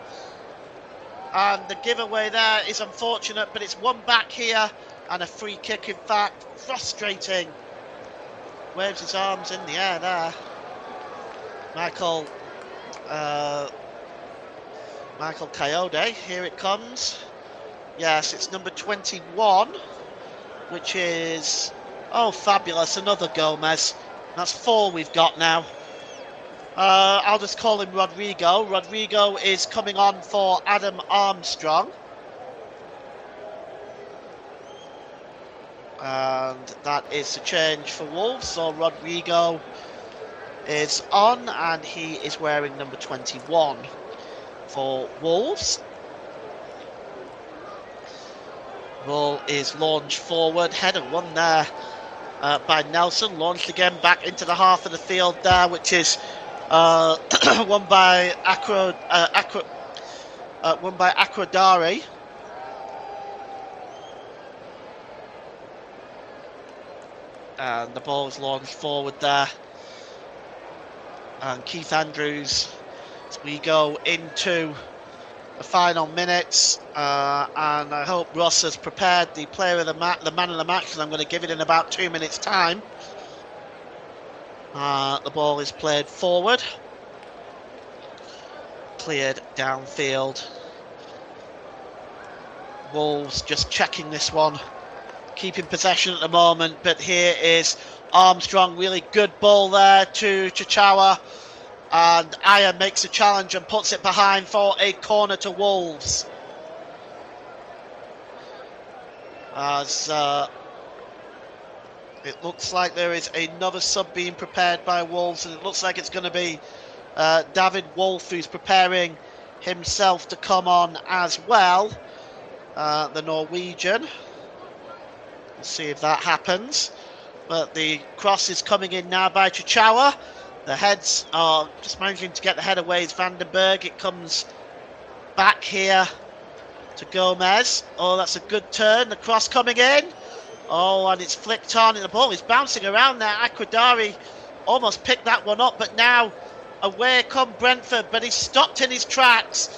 Speaker 2: And the giveaway there is unfortunate, but it's one back here and a free kick, in fact. Frustrating. Waves his arms in the air there. Michael Coyote, here it comes. Yes, it's number 21, which is, oh, fabulous, another Gomez. That's 4 we've got now. I'll just call him Rodrigo. Rodrigo is coming on for Adam Armstrong. And that is the change for Wolves. So Rodrigo is on, and he is wearing number 21 for Wolves. Ball is launched forward. Header one there by Nelson. Launched again back into the half of the field there, which is won by Akrodari. And the ball is launched forward there. And Keith Andrews, as we go into the final minutes, and I hope Ross has prepared the player of the man of the match, and I'm going to give it in about 2 minutes' time. The ball is played forward, cleared downfield. Wolves just checking this one, keeping possession at the moment, but here is Armstrong. Really good ball there to Chichawa, and Aya makes a challenge and puts it behind for a corner to Wolves. As it looks like there is another sub being prepared by Wolves, and it looks like it's going to be David Wolf, who's preparing himself to come on as well, the Norwegian. Let's see if that happens. But the cross is coming in now by Chichawa. The heads are just managing to get the head away. It's Vandenberg. It comes back here to Gomez. Oh, that's a good turn. The cross coming in. Oh, and it's flicked on, and the ball is bouncing around there. Akrodari almost picked that one up, but now away come Brentford, but he's stopped in his tracks.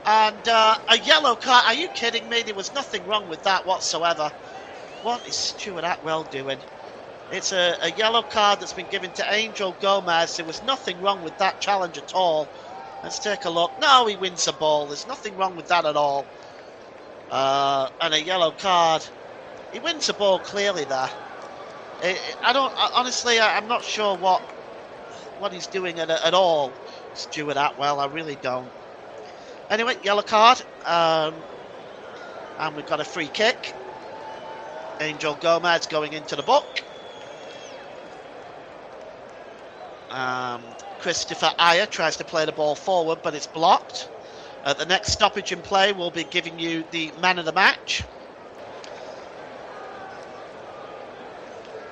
Speaker 2: And a yellow card. Are you kidding me? There was nothing wrong with that whatsoever. What is Stuart Atwell doing? It's a yellow card that's been given to Angel Gomez. There was nothing wrong with that challenge at all. Let's take a look. No, he wins the ball. There's nothing wrong with that at all. And a yellow card. He wins the ball clearly there. Honestly, I'm not sure what he's doing at all, Stuart Atwell. I really don't. Anyway, yellow card. And we've got a free kick. Angel Gomez going into the book. Christopher Aya tries to play the ball forward, but it's blocked. The next stoppage in play will be giving you the man of the match.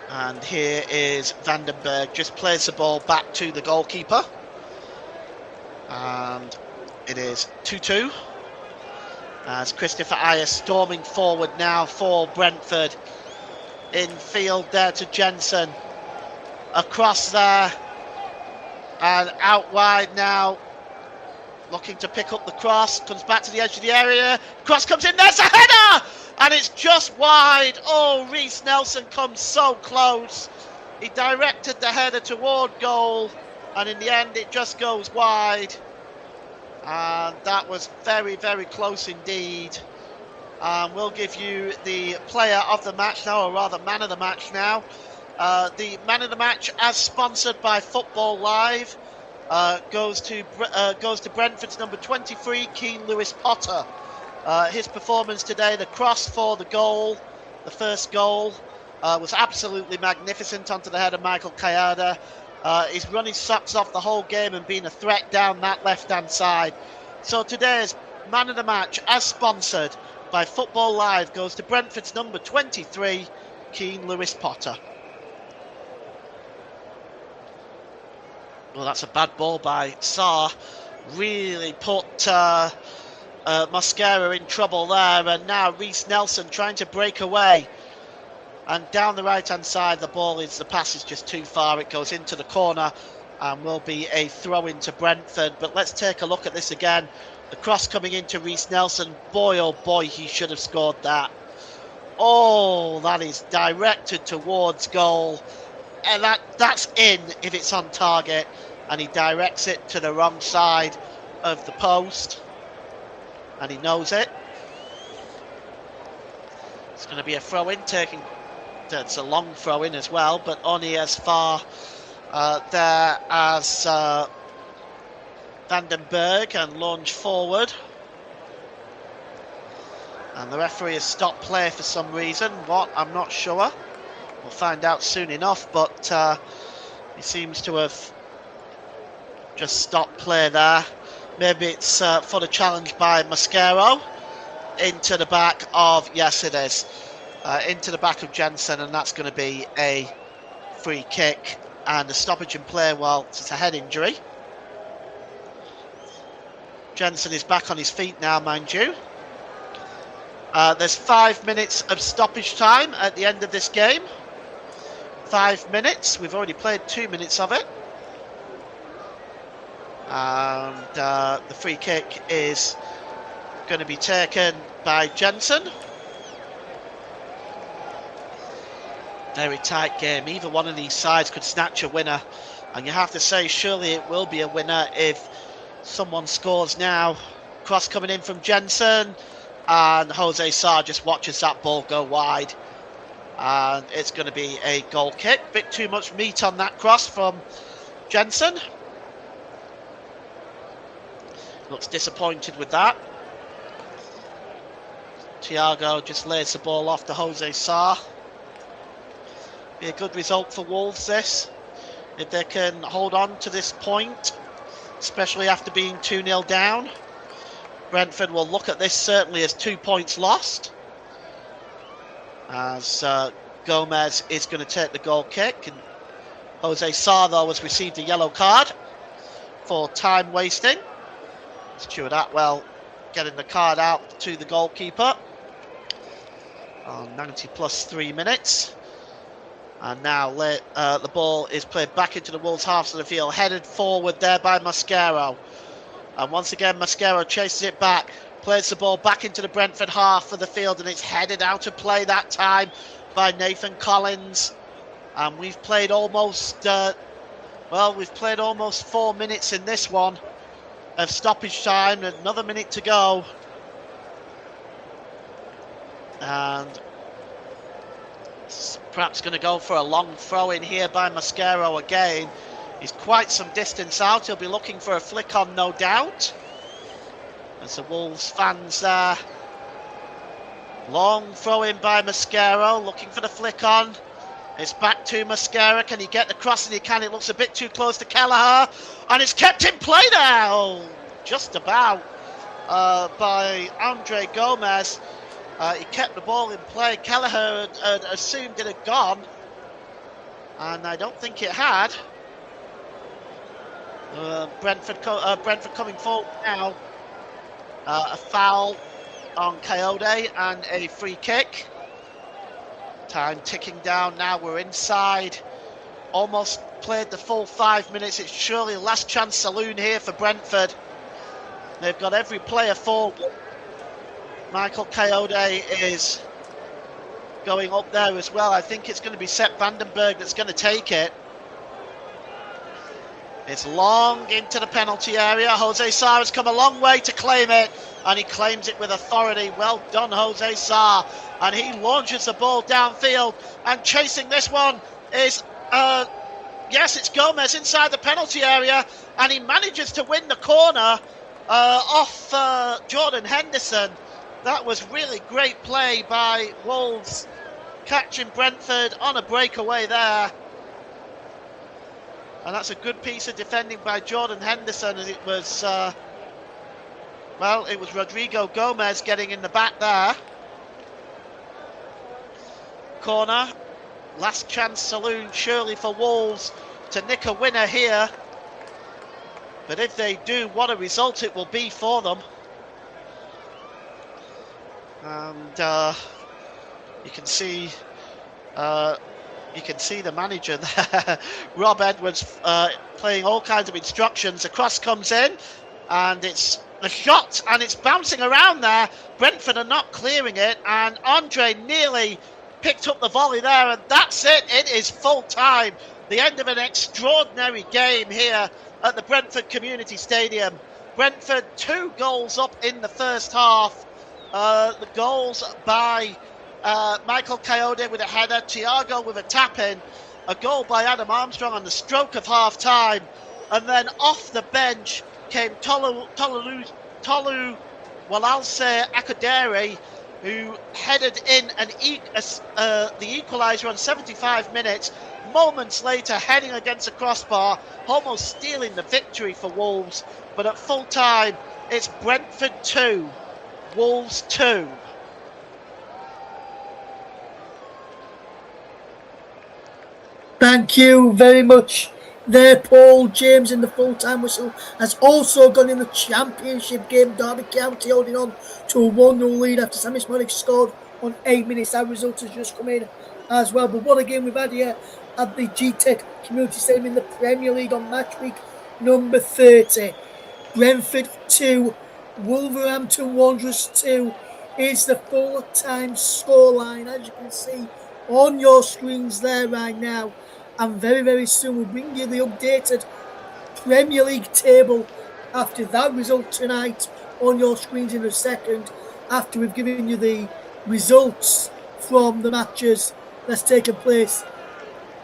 Speaker 2: And here is Vandenberg, just plays the ball back to the goalkeeper. And it is 2-2. As Christopher Ayer storming forward now for Brentford. In field there to Jensen. Across there. And out wide now. Looking to pick up the cross. Comes back to the edge of the area. Cross comes in. There's a header! And it's just wide. Oh, Reece Nelson comes so close. He directed the header toward goal. And in the end, it just goes wide. And that was very, very close indeed. We'll give you the player of the match now, or rather man of the match now. The man of the match, as sponsored by Football Live, goes to Brentford's number 23, Keane Lewis Potter. His performance today, the cross for the goal, the first goal, was absolutely magnificent onto the head of Michael Kayada. He's run his socks off the whole game and been a threat down that left-hand side. So today's man of the match, as sponsored by Football Live, goes to Brentford's number 23, Keane Lewis Potter. Well, that's a bad ball by Sarr. Really put Mosquera in trouble there. And now Reece Nelson trying to break away. And down the right-hand side, the pass is just too far. It goes into the corner and will be a throw into Brentford. But let's take a look at this again. The cross coming into Reece Nelson. Boy, oh boy, he should have scored that. Oh, that is directed towards goal. And that's in if it's on target. And he directs it to the wrong side of the post. And he knows it. It's going to be a throw-in taking... It's a long throw in as well, but only as far there as Vandenberg, and launch forward. And the referee has stopped play for some reason. What? I'm not sure. We'll find out soon enough, but he seems to have just stopped play there. Maybe it's for the challenge by Mosquera into the back of... Yes, it is. Into the back of Jensen, and that's going to be a free kick and a stoppage in play. Well, it's a head injury. Jensen is back on his feet now, mind you. There's 5 minutes of stoppage time at the end of this game. 5 minutes. We've already played 2 minutes of it. And the free kick is going to be taken by Jensen. Very tight game. Either one of these sides could snatch a winner. And you have to say, surely it will be a winner if someone scores now. Cross coming in from Jensen. And Jose Sarr just watches that ball go wide. And it's going to be a goal kick. Bit too much meat on that cross from Jensen. Looks disappointed with that. Thiago just lays the ball off to Jose Sarr. Be a good result for Wolves, this, if they can hold on to this point, especially after being 2-0 down. Brentford will look at this certainly as 2 points lost, as Gomez is going to take the goal kick, and Jose Sarr, though, has received a yellow card for time wasting. Stuart Atwell getting the card out to the goalkeeper on 90 plus 3 minutes. And now the ball is played back into the Wolves' half of the field, headed forward there by Mosquera. And once again, Mosquera chases it back, plays the ball back into the Brentford half of the field, and it's headed out of play that time by Nathan Collins. And we've played almost, we've played almost 4 minutes in this one of stoppage time, another minute to go. And perhaps going to go for a long throw in here by Mosquera again. He's quite some distance out. He'll be looking for a flick on, no doubt. As the Wolves fans there. Long throw in by Mosquera, looking for the flick on. It's back to Mosquera. Can he get the cross? And he can. It looks a bit too close to Kelleher. And it's kept in play there. Oh, just about by Andre Gomez. He kept the ball in play. Kelleher had assumed it had gone. And I don't think it had. Brentford coming forward now. A foul on Coyote and a free kick. Time ticking down now. We're inside. Almost played the full 5 minutes. It's surely last chance saloon here for Brentford. They've got every player forward. Michael Coyote is going up there as well. I think it's going to be Sepp Vandenberg that's going to take it. It's long into the penalty area. Jose Sarr has come a long way to claim it, and he claims it with authority. Well done, Jose Sarr. And he launches the ball downfield, and chasing this one is, yes, it's Gomez inside the penalty area, and he manages to win the corner off Jordan Henderson. That was really great play by Wolves, catching Brentford on a breakaway there. And that's a good piece of defending by Jordan Henderson, as it was, it was Rodrigo Gomez getting in the back there. Corner, last chance saloon surely for Wolves to nick a winner here. But if they do, what a result it will be for them. And you can see the manager there, Rob Edwards, playing all kinds of instructions. The cross comes in, and it's the shot, and it's bouncing around there. Brentford are not clearing it, and Andre nearly picked up the volley there, and that's it. It is full time. The end of an extraordinary game here at the Brentford Commuinty Stadium. Brentford 2 goals up in the first half. The goals by Michael Coyote with a header, Thiago with a tap-in, a goal by Adam Armstrong on the stroke of half-time, and then off the bench came Tolu Walalse Akadere, who headed in the equaliser on 75 minutes, moments later heading against the crossbar, almost stealing the victory for Wolves. But at full time, it's Brentford 2, Wolves 2.
Speaker 5: Thank you very much there, Paul. James in the full-time whistle has also gone in the championship game. Derby County holding on to a 1-0 lead after Sammy Smolik scored on 8 minutes. That result has just come in as well. But what a game we've had here at the Gtech Commuinty Stadium in the Premier League on match week number 30. Brentford 2, Wolverhampton Wanderers 2 is the full-time scoreline, as you can see on your screens there right now. And very, very soon we'll bring you the updated Premier League table after that result tonight on your screens in a second, after we've given you the results from the matches that's taken place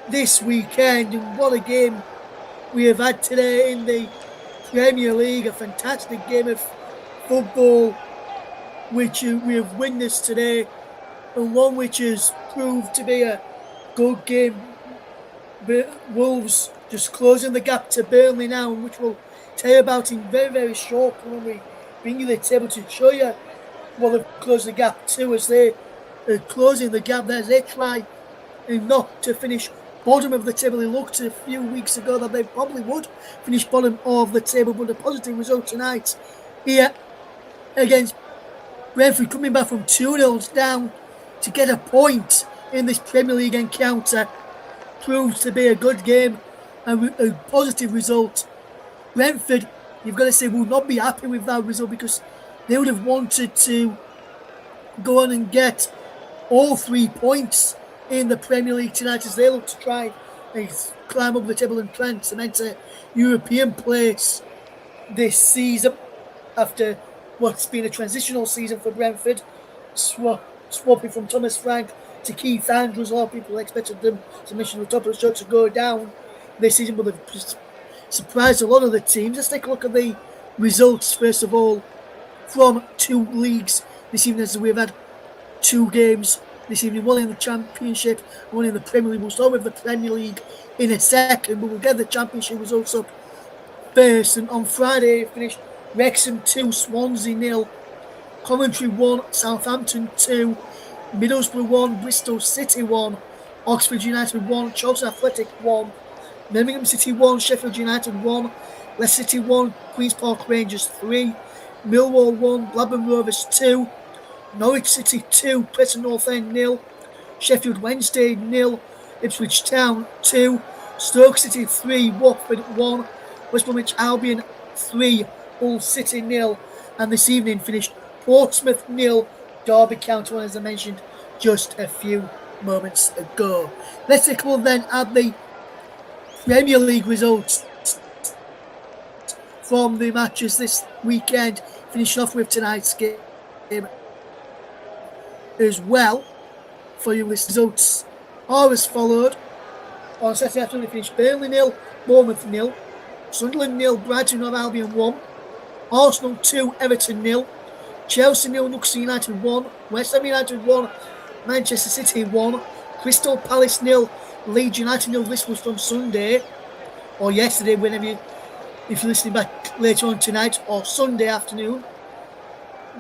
Speaker 5: this weekend. And what a game we have had today in the Premier League. A fantastic game of football which we have witnessed today, and one which has proved to be a good game. Wolves just closing the gap to Burnley now, which we'll tell you about in very, very short when we bring you the table to show you what they've closed the gap to, as they are closing the gap there. As they try not to finish bottom of the table. They looked a few weeks ago that they probably would finish bottom of the table, but a positive result tonight here against Brentford, coming back from 2-0 down to get a point in this Premier League encounter, proves to be a good game and a positive result. Brentford, you've got to say, will not be happy with that result, because they would have wanted to go on and get all 3 points in the Premier League tonight, as they look to try and climb up the table and try and cement a European place this season, after what's been a transitional season for Brentford, swapping from Thomas Frank to Keith Andrews. A lot of people expected them to mission the top of the show to go down this season, but they've surprised a lot of the teams. Let's take a look at the results first of all from 2 leagues this evening, as we've had 2 games this evening, one in the Championship and one in the Premier League. We'll start with the Premier League in a second, but we'll get the Championship results up first. And on Friday, it finished Wrexham 2, Swansea 0, Coventry 1, Southampton 2, Middlesbrough 1, Bristol City 1, Oxford United 1, Charlton Athletic 1, Birmingham City 1, Sheffield United 1, Leicester City 1, Queen's Park Rangers 3, Millwall 1, Blackburn Rovers 2, Norwich City 2, Preston North End 0, Sheffield Wednesday 0, Ipswich Town 2, Stoke City 3, Watford 1, West Bromwich Albion 3, Hull City 0, and this evening finished Portsmouth 0, Derby County 1, as I mentioned just a few moments ago. Let's take a look then at the Premier League results from the matches this weekend, finishing off with tonight's game as well. For you, this results are as followed. On Saturday afternoon, we finished Burnley 0, Bournemouth 0, Sunderland 0, Brighton and Albion 1, Arsenal 2, Everton 0, Chelsea 0, Newcastle United 1, West Ham United 1, Manchester City 1, Crystal Palace 0, Leeds United 0. This was from Sunday or yesterday, whenever if you're listening back later on tonight, or Sunday afternoon.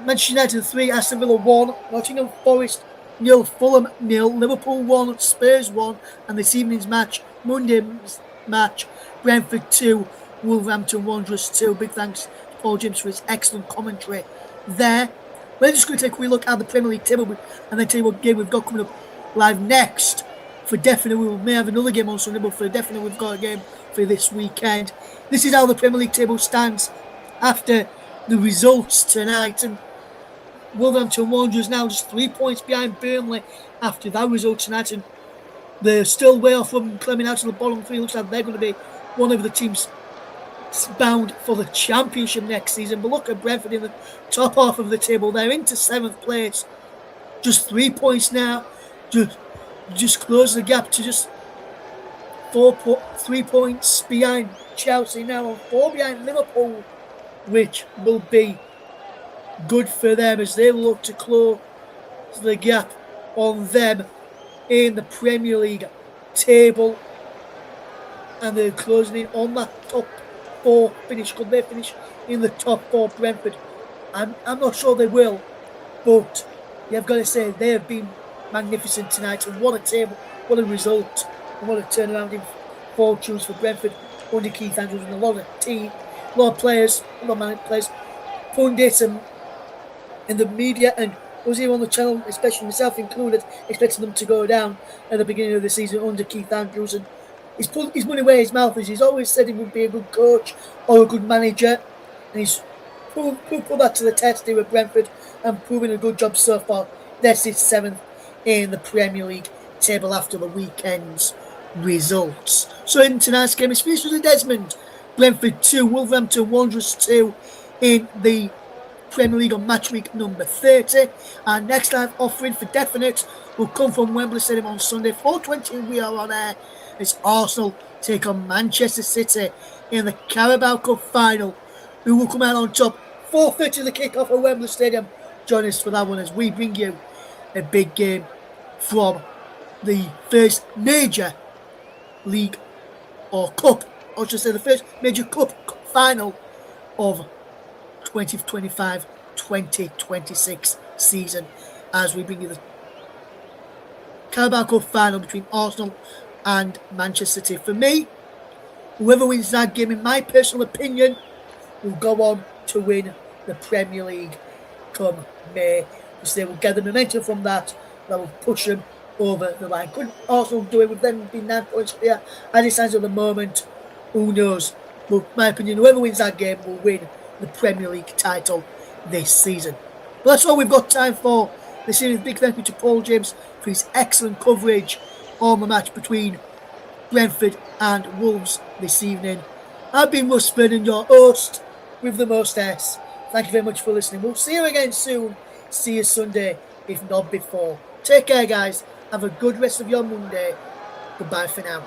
Speaker 5: Manchester United 3, Aston Villa 1, Nottingham Forest 0, Fulham 0, Liverpool 1, Spurs 1, and this evening's match, Monday's match, Brentford 2, Wolverhampton Wanderers 2. Big thanks to Paul James for his excellent commentary there. We're just going to take a wee look at the Premier League table and then tell you what game we've got coming up live next. For definite, we may have another game on Sunday, but for definite, we've got a game for this weekend. This is how the Premier League table stands after the results tonight. And Wolverhampton Wanderers now just 3 points behind Burnley after that result tonight. And they're still way off from climbing out to the bottom three. Looks like they're going to be one of the teams bound for the Championship next season. But look at Brentford in the top half of the table. They're into 7th place. Just 3 points now. Just close the gap to just 3 points behind Chelsea now, and 4 behind Liverpool, which will be good for them as they look to close the gap on them in the Premier League table. And they're closing in on that top 4 finish. Could they finish in the top 4, Brentford? I'm not sure they will, but you've got to say they have been magnificent tonight. And what a table, what a result, and what a turnaround in fortunes for Brentford under Keith Andrews, and a lot of players, pundits and in the media, and was here on the channel, especially myself included, expecting them to go down at the beginning of the season under Keith Andrews. And he's put his money where his mouth is. He's always said he would be a good coach or a good manager, and he's put that to the test here at Brentford and proven a good job so far. This is 7th in the Premier League table after the weekend's results. So in tonight's game, it's finished with a Desmond. Brentford 2, Wolverhampton Wanderers 2 in the Premier League on match week number 30. Our next live offering for definite will come from Wembley Stadium on Sunday, 4:20. We are on air. It's Arsenal take on Manchester City in the Carabao Cup final. Who will come out on top? 4:30 the kick-off at Wembley Stadium. Join us for that one as we bring you a big game from the first major league or cup, or should I say the first major cup final of 2025-2026 season, as we bring you the Carabao Cup final between Arsenal and Manchester City. For me, whoever wins that game, in my personal opinion, will go on to win the Premier League come May, because they will get the momentum from that will push them over the line. Could Arsenal do it with them being 9 points clear as it stands at the moment? Who knows? But in my opinion, whoever wins that game will win the Premier League title this season. But that's all we've got time for this evening. Big thank you to Paul James for his excellent coverage on the match between Brentford and Wolves this evening. I've been Russ Vernon, your host with the most S. Thank you very much for listening. We'll see you again soon. See you Sunday, if not before. Take care, guys. Have a good rest of your Monday. Goodbye for now.